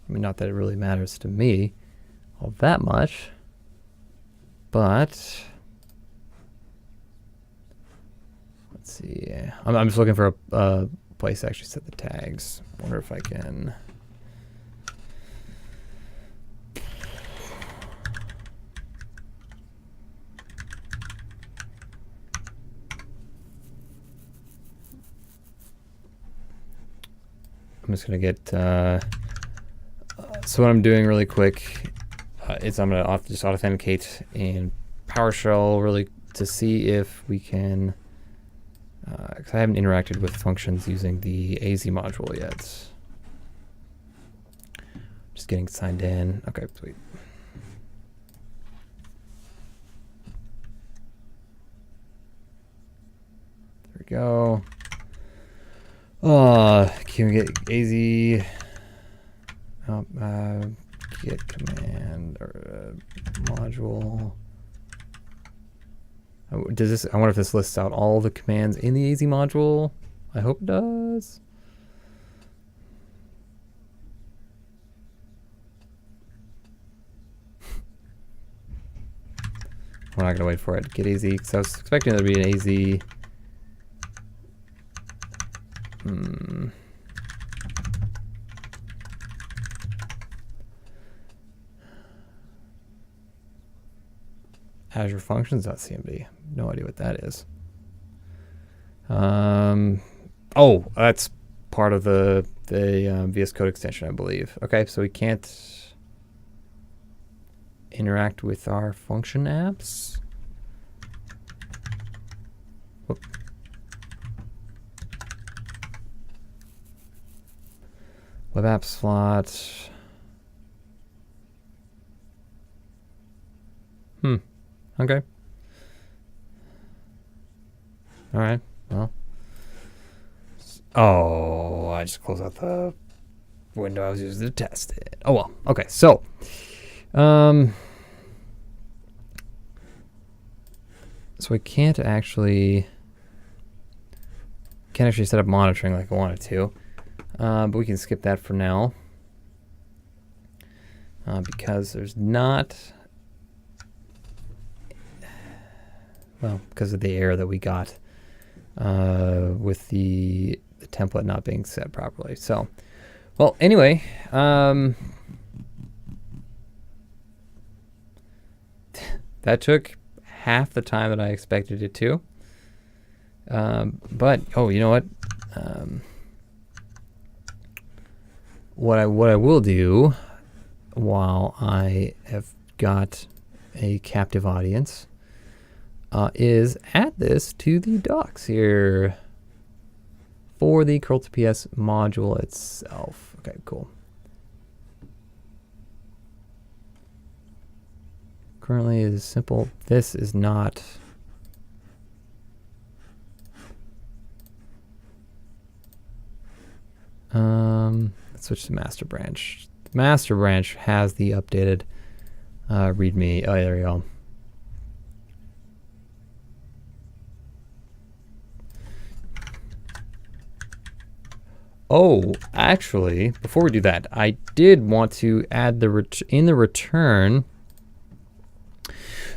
I mean, not that it really matters to me all that much, but let's see. I'm just looking for a place to actually set the tags. Wonder if I can. I'm just gonna get. So what I'm doing really quick is I'm gonna just authenticate in PowerShell really to see if we can. Because I haven't interacted with functions using the AZ module yet. Just getting signed in. Okay, sweet. There we go. Can we get AZ? Get command or module. Does this? I wonder if this lists out all the commands in the AZ module. I hope it does. We're not gonna wait for it. Get AZ because I was expecting there to be an AZ. Azure Functions.cmd. No idea what that is. Oh, that's part of the VS Code extension, I believe. Okay, so we can't interact with our function apps. Whoop. Web app slot. Okay. All right. Well. Oh, I just closed out the window I was using to test it. Oh well. Okay. So, so we can't actually set up monitoring like I wanted to, but we can skip that for now because there's not. Well, because of the error that we got with the template not being set properly. So, well, anyway, that took half the time that I expected it to. But, oh, you know what? What I will do while I have got a captive audience is add this to the docs here for the Curl2PS module itself. Okay, cool. Currently is simple. This is not. Let's switch to master branch. The master branch has the updated README. Oh, there we go. Oh, actually, before we do that, I did want to add in the return.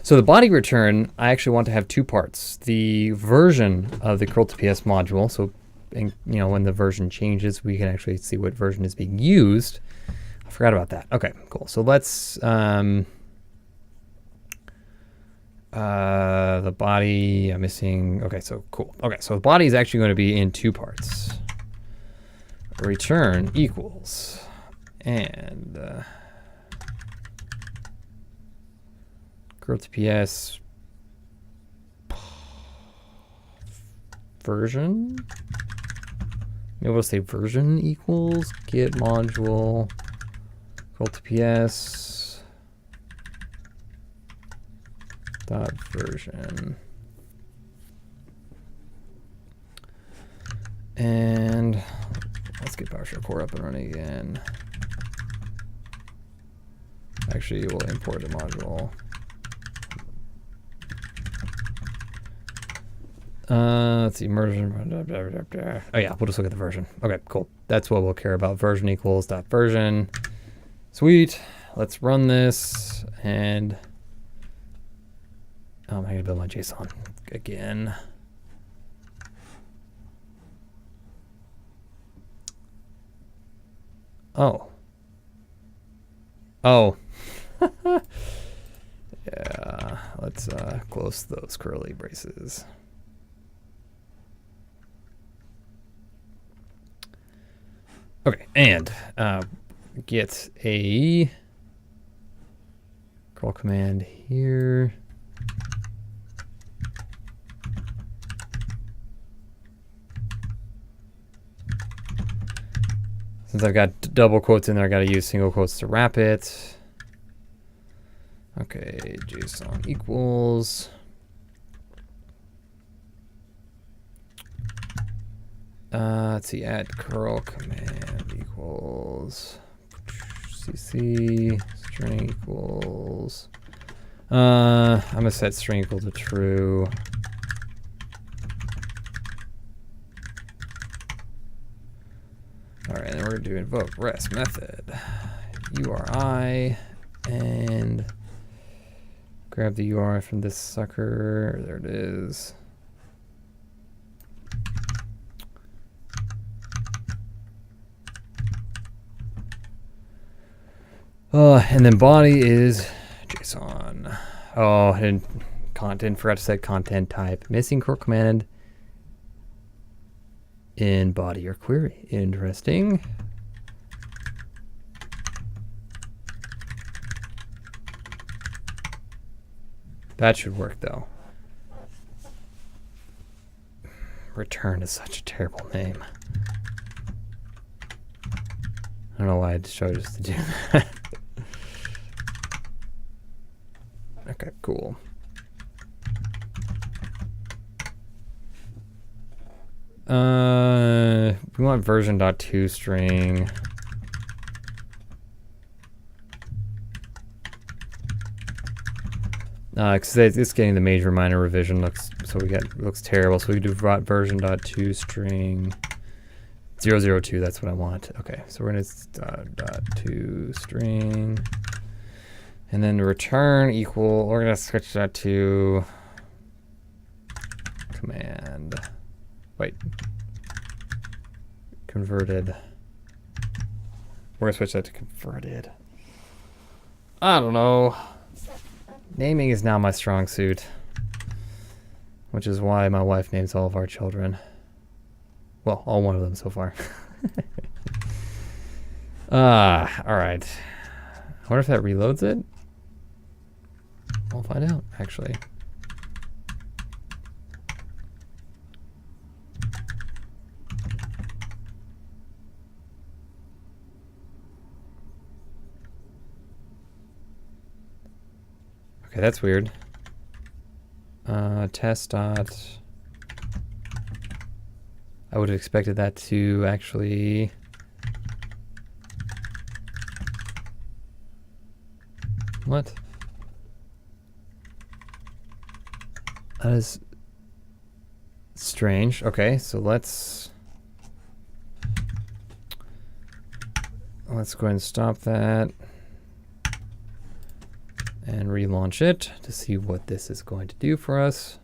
So the body return, I actually want to have two parts: the version of the Curl2PS module. So, when the version changes, we can actually see what version is being used. I forgot about that. Okay, cool. So let's the body. I'm missing. Okay, so cool. Okay, so the body is actually going to be in two parts. Return equals and Curl2PS version. Maybe we'll say version equals get module Curl2PS dot version. And let's get PowerShell core up and running again. Actually, we'll import the module. Let's see, version. Oh yeah, we'll just look at the version. Okay, cool. That's what we'll care about. Version equals dot version. Sweet. Let's run this, and I'm gonna build my JSON again. Oh. Oh. Yeah, let's close those curly braces. Okay, and get a curl command here. Since I've got double quotes in there, I got to use single quotes to wrap it. Okay, JSON equals. Let's see, add curl command equals cc string equals. I'm gonna set string equal to true. All right, and then we're going to invoke rest method URI and grab the URI from this sucker. There it is. And then body is JSON Oh, and content, forgot to set content type. Missing curl command in body or query. Interesting. That should work though. Return is such a terrible name. I don't know why I chose us to do that. Okay, cool. We want version.to string. Because it's getting the major minor revision looks terrible. So we do version.to string 002. That's what I want. Okay, so we're gonna .to string, and then return equal. We're gonna switch that to command. Wait, converted. We're gonna switch that to converted. I don't know. Naming is now my strong suit, which is why my wife names all of our children. Well, all one of them so far. All right. I wonder if that reloads it. We'll find out, actually. Okay, that's weird. Test dot. I would have expected that to actually. What? That is strange. Okay, so let's go ahead and stop that. And relaunch it to see what this is going to do for us.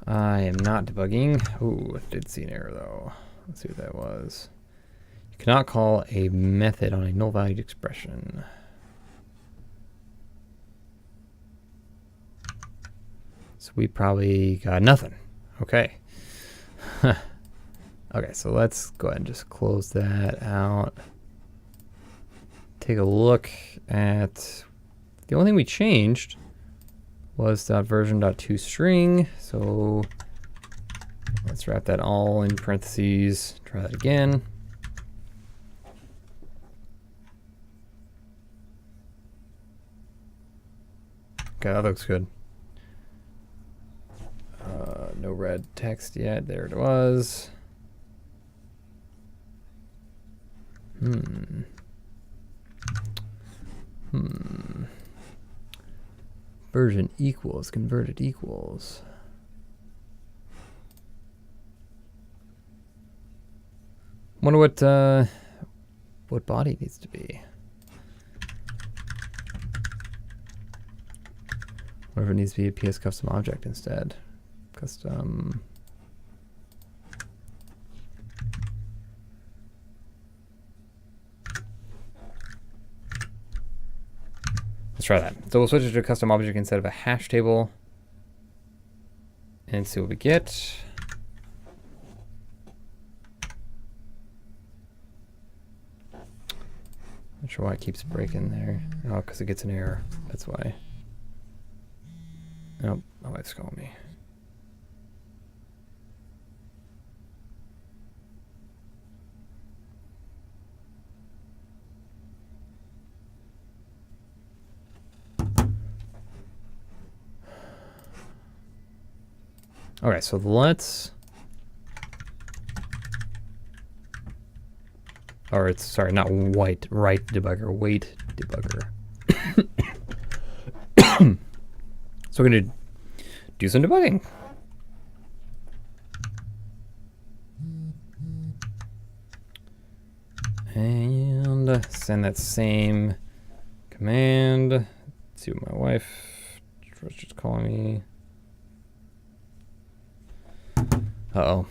I am not debugging. Ooh, I did see an error though. Let's see what that was. You cannot call a method on a null valued expression. So we probably got nothing. Okay. Okay, so let's go ahead and just close that out. Take a look at the only thing we changed was .version.to string. So let's wrap that all in parentheses. Try that again. Okay, that looks good. No red text yet. There it was. Version equals converted equals. Wonder what body needs to be. Whatever it needs to be a PS custom object instead. Custom. Let's try that. So we'll switch it to a custom object instead of a hash table and see what we get. Not sure why it keeps breaking there. Oh, because it gets an error. That's why. Oh, my wife's calling me. All right, so let's, or it's, sorry, not right debugger, wait debugger. So we're gonna do some debugging. And send that same command. Let's see what my wife was just calling me. Uh-oh.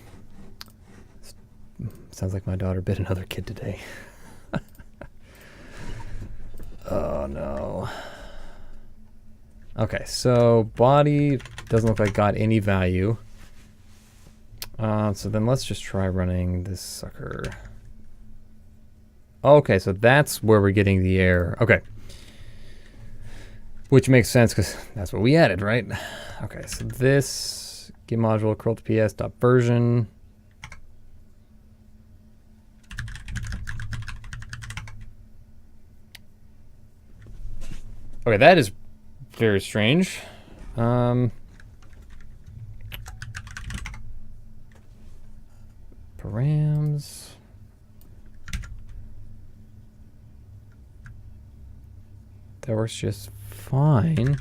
Sounds like my daughter bit another kid today. Oh, no. Okay, so body doesn't look like got any value. So then let's just try running this sucker. Okay, so that's where we're getting the error. Okay. Which makes sense because that's what we added, right? Okay, so this get module Curl2PS.version. Okay, that is very strange. Params. That works just fine.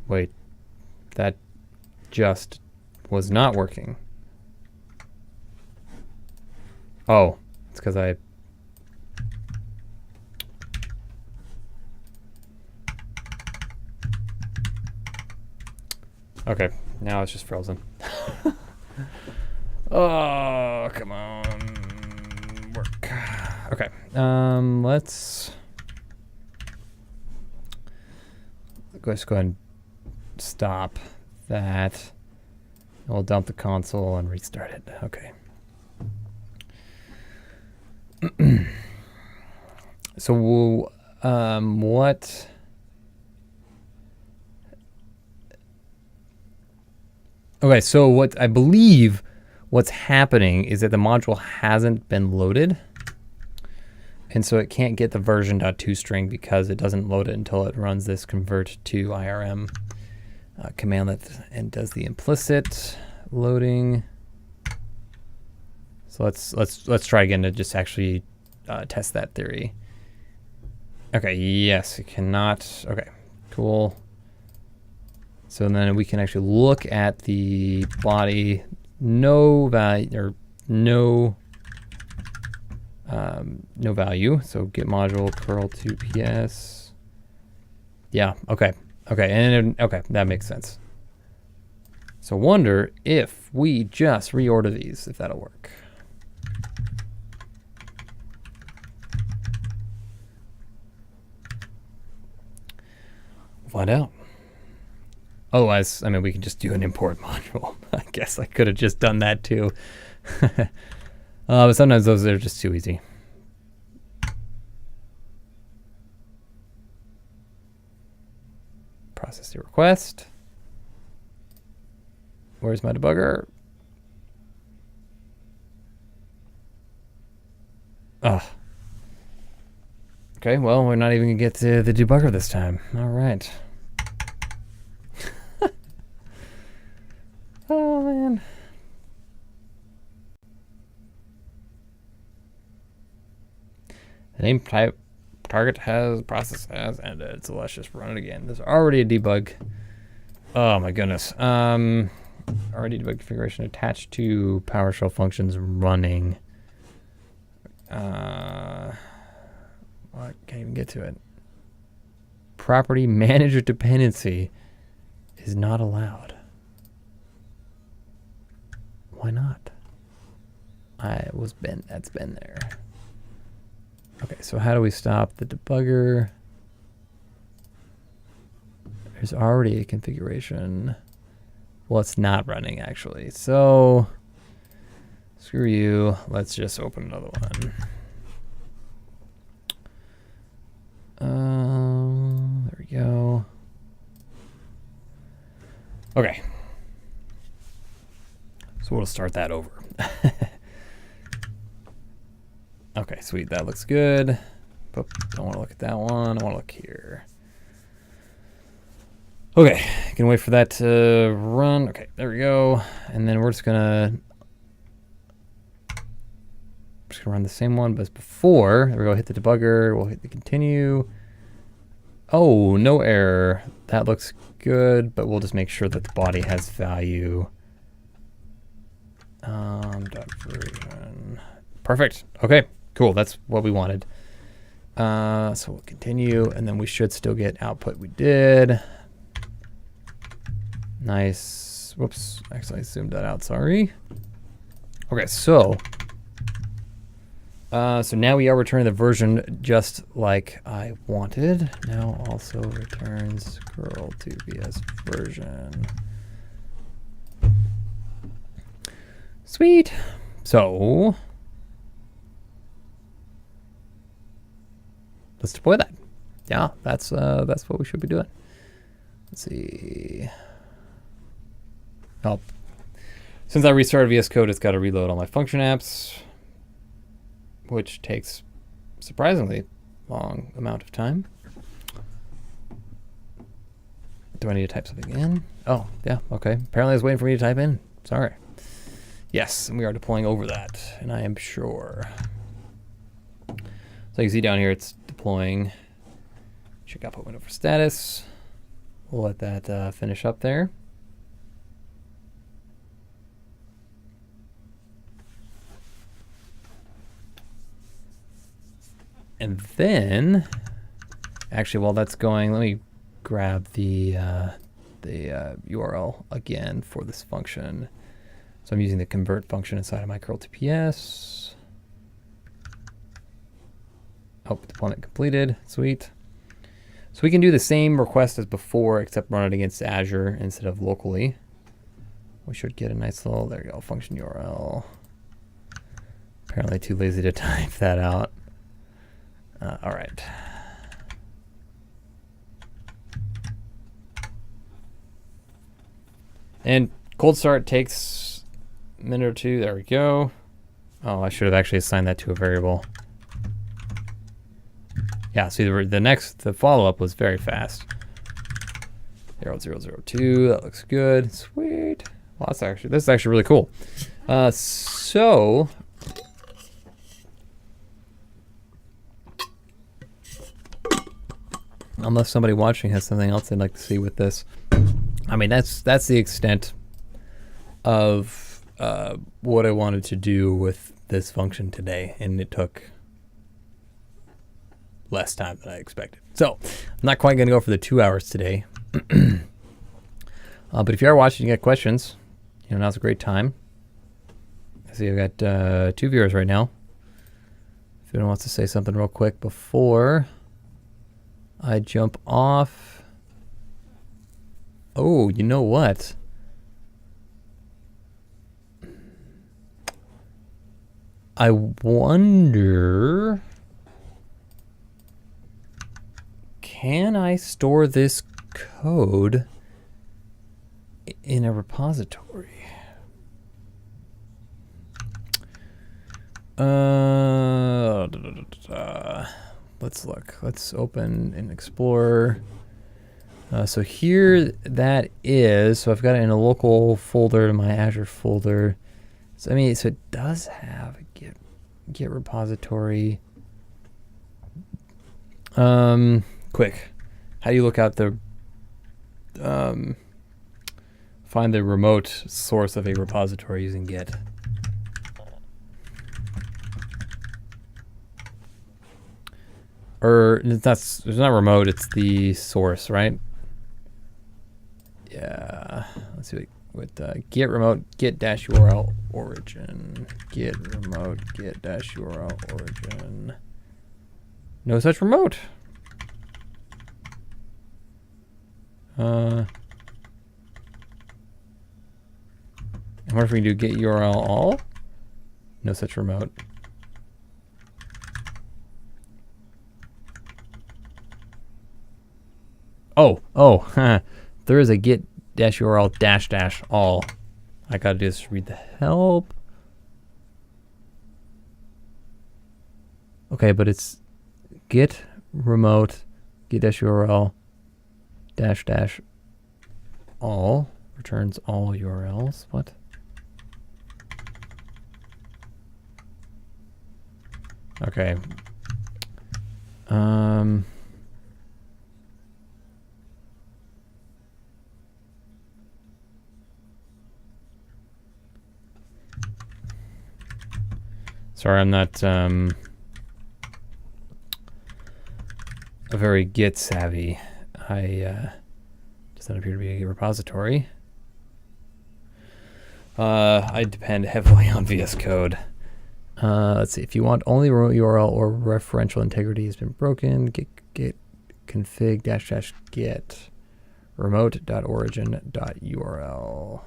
Wait, that just was not working. Oh, it's because I... Okay, now it's just frozen. Oh, come on, work. Okay, let's go ahead and stop that. We'll dump the console and restart it. Okay. So what? Okay, so what I believe what's happening is that the module hasn't been loaded, and so it can't get the version.toString because it doesn't load it until it runs this convert to IRM command and does the implicit loading. So let's try again to just actually test that theory. Okay, yes, it cannot. Okay, cool. So then we can actually look at the body, no value or no value. So get module Curl2PS. Yeah. Okay. Okay. And okay, that makes sense. So wonder if we just reorder these, if that'll work. Find out. Otherwise, I mean, we can just do an import module. I guess I could have just done that too. But sometimes those are just too easy. Process the request. Where's my debugger? Oh. Okay, well, we're not even gonna get to the debugger this time. All right. Oh, man. The name type target has process has ended, so let's just run it again. There's already a debug. Oh my goodness. Already debug configuration attached to PowerShell functions running. Well, I can't even get to it. Property manager dependency is not allowed. Why not? That's been there. Okay, so how do we stop the debugger? There's already a configuration. Well, it's not running actually. So screw you. Let's just open another one. There we go. Okay. So we'll start that over. Okay, sweet. That looks good. But don't want to look at that one. I want to look here. Okay, can wait for that to run. Okay, there we go. And then we're just gonna run the same one, but as before. There we go. Hit the debugger. We'll hit the continue. Oh, no error. That looks good, but we'll just make sure that the body has value. Version. Perfect. Okay, cool. That's what we wanted. So we'll continue, and then we should still get output. We did. Nice. Whoops. Actually, I zoomed that out. Sorry. Okay, so now we are returning the version just like I wanted. Now also returns Curl2PS version. Sweet. So let's deploy that. Yeah, that's what we should be doing. Let's see. Oh, since I restarted VS Code, it's got to reload all my function apps, which takes surprisingly long amount of time. Do I need to type something in? Oh, yeah, okay. Apparently I was waiting for me to type in. Sorry. Yes, and we are deploying over that, and I am sure. So you can see down here it's deploying. Check output window for status. We'll let that finish up there. And then, actually, while that's going, let me grab the URL again for this function. So I'm using the convert function inside of my Curl2PS. Oh, deployment completed. Sweet. So we can do the same request as before, except run it against Azure instead of locally. We should get a nice little, there you go, function URL. Apparently too lazy to type that out. All right. And cold start takes a minute or two. There we go. Oh, I should have actually assigned that to a variable. Yeah, see the follow-up was very fast. 0002, that looks good. Sweet. Well, this is actually really cool. So unless somebody watching has something else they'd like to see with this. I mean, that's the extent of what I wanted to do with this function today, and it took less time than I expected. So I'm not quite going to go for the 2 hours today. But if you are watching, you got questions, now's a great time. I see I've got 2 viewers right now. If anyone wants to say something real quick before I jump off. Oh, you know what? I wonder, can I store this code in a repository? Let's look. Let's open and explore. So here that is. So I've got it in a local folder, my Azure folder. So so it does have a Git repository. Quick. How do you look out the find the remote source of a repository using Git? Or it's not remote, it's the source, right? Yeah. Let's see what git remote git dash URL origin. Git remote git dash URL origin. No such remote. I wonder if we can do git URL all. No such remote. Oh, there is a git dash URL dash dash all. I gotta just read the help. Okay, but it's git remote git dash URL dash dash all returns all URLs. What? Okay. Sorry, I'm not very Git savvy. Does not appear to be a Git repository. I depend heavily on VS Code. Let's see. If you want only remote URL or referential integrity has been broken, git config -- get remote.origin.url.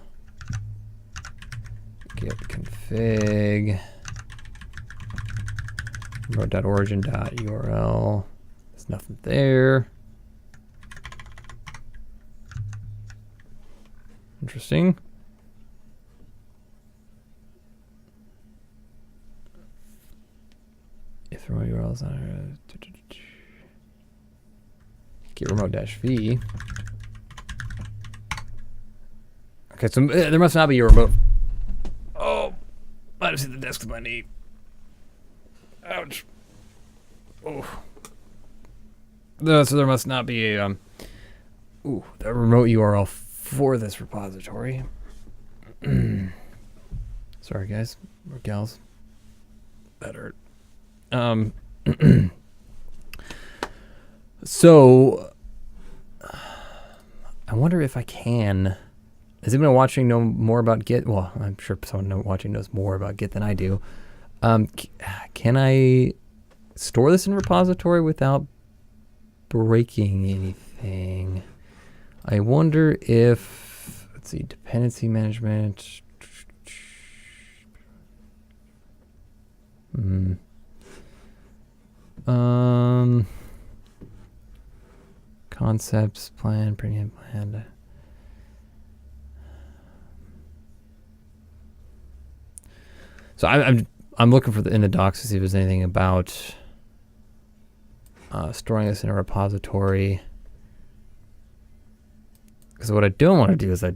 Git config remote.origin.url. There's nothing there. Interesting. If remote URL is on get remote-v. Okay, so there must not be a remote. Oh, I just hit the desk with my knee. Ouch. Oh. So there must not be a the remote URL for this repository. Sorry, guys or gals. That hurt. So I wonder if I can. Is anyone watching know more about Git? Well, I'm sure someone watching knows more about Git than I do. Can I store this in a repository without breaking anything? I wonder if, let's see, dependency management. Concepts, plan, premium plan. So I'm looking for in the docs to see if there's anything about storing this in a repository. Because what I don't want to do is I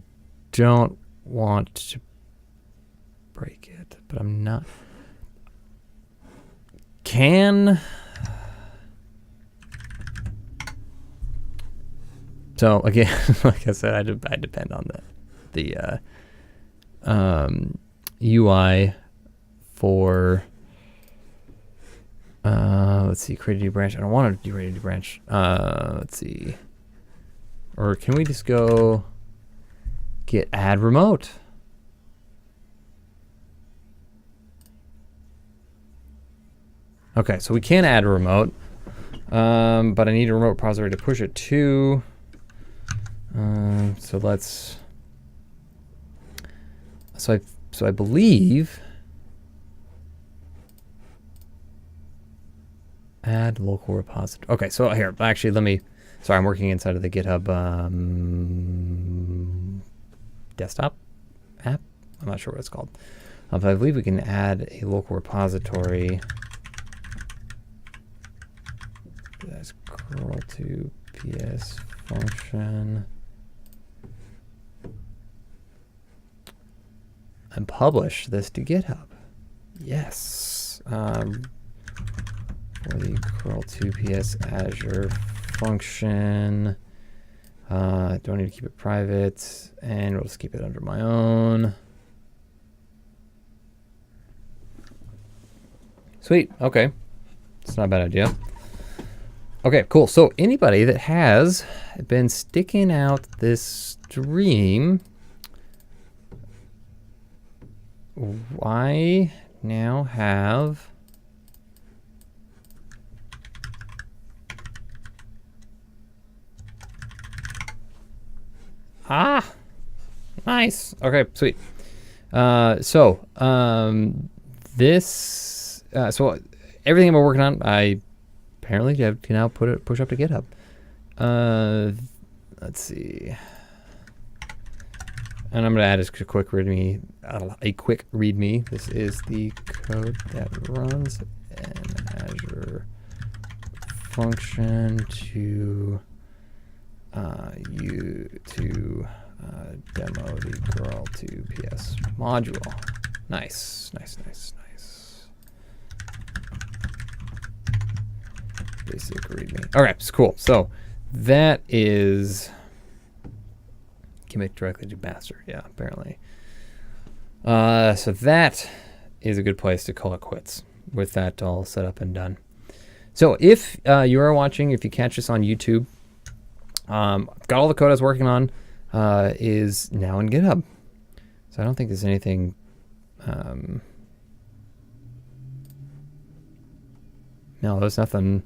don't want to break it, but I'm not. So again, like I said, I depend on the UI for let's see, create a new branch. I don't want to create a new branch. Let's see, or can we just go git add remote? Okay, so we can add a remote, but I need a remote repository to push it to. So let's. So I believe. Add local repository. Okay, so here, actually, let me. Sorry, I'm working inside of the GitHub desktop app. I'm not sure what it's called, but I believe we can add a local repository. That's Curl2PS function. And publish this to GitHub. Yes. For the Curl2PS Azure function. Don't need to keep it private, and we'll just keep it under my own. Sweet. Okay. It's not a bad idea. Okay, cool. So anybody that has been sticking out this stream, I now have nice. Okay, sweet. So everything I'm working on, I apparently can now push up to GitHub. Let's see. And I'm going to add a quick README. This is the code that runs an Azure function to demo the Curl2PS module. Nice. Basic README. All right, it's cool. So that is commit directly to master. Yeah, apparently. So that is a good place to call it quits with that all set up and done. So if you are watching, if you catch this on YouTube, got all the code I was working on is now in GitHub. So I don't think there's anything. No, there's nothing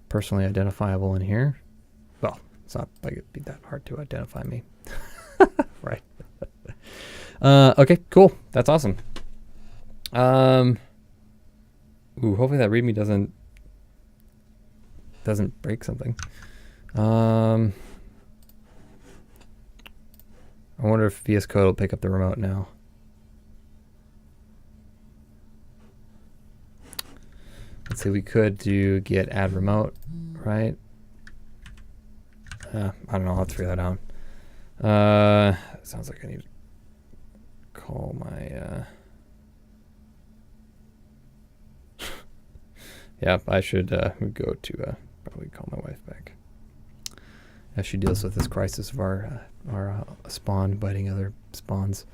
personally identifiable in here. Well, it's not like it'd be that hard to identify me. Right. Okay, cool. That's awesome. Ooh, hopefully that README doesn't break something. I wonder if VS Code will pick up the remote now. Let's see, we could do git add remote, right? I don't know, I'll have to figure that out. Sounds like I need to call my yeah, I should go to probably call my wife back as she deals with this crisis of our spawn biting other spawns.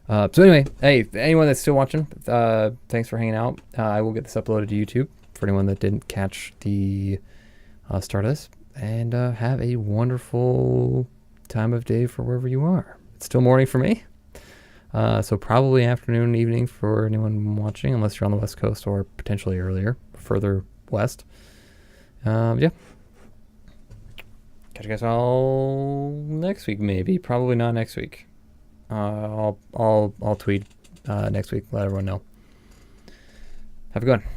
So anyway, hey, anyone that's still watching, thanks for hanging out. I will get this uploaded to YouTube for anyone that didn't catch the start of this. And have a wonderful time of day for wherever you are. It's still morning for me. So probably afternoon, evening for anyone watching, unless you're on the West Coast or potentially earlier, further west. Yeah. Catch you guys all next week, maybe. Probably not next week. I'll tweet next week, let everyone know. Have a good one.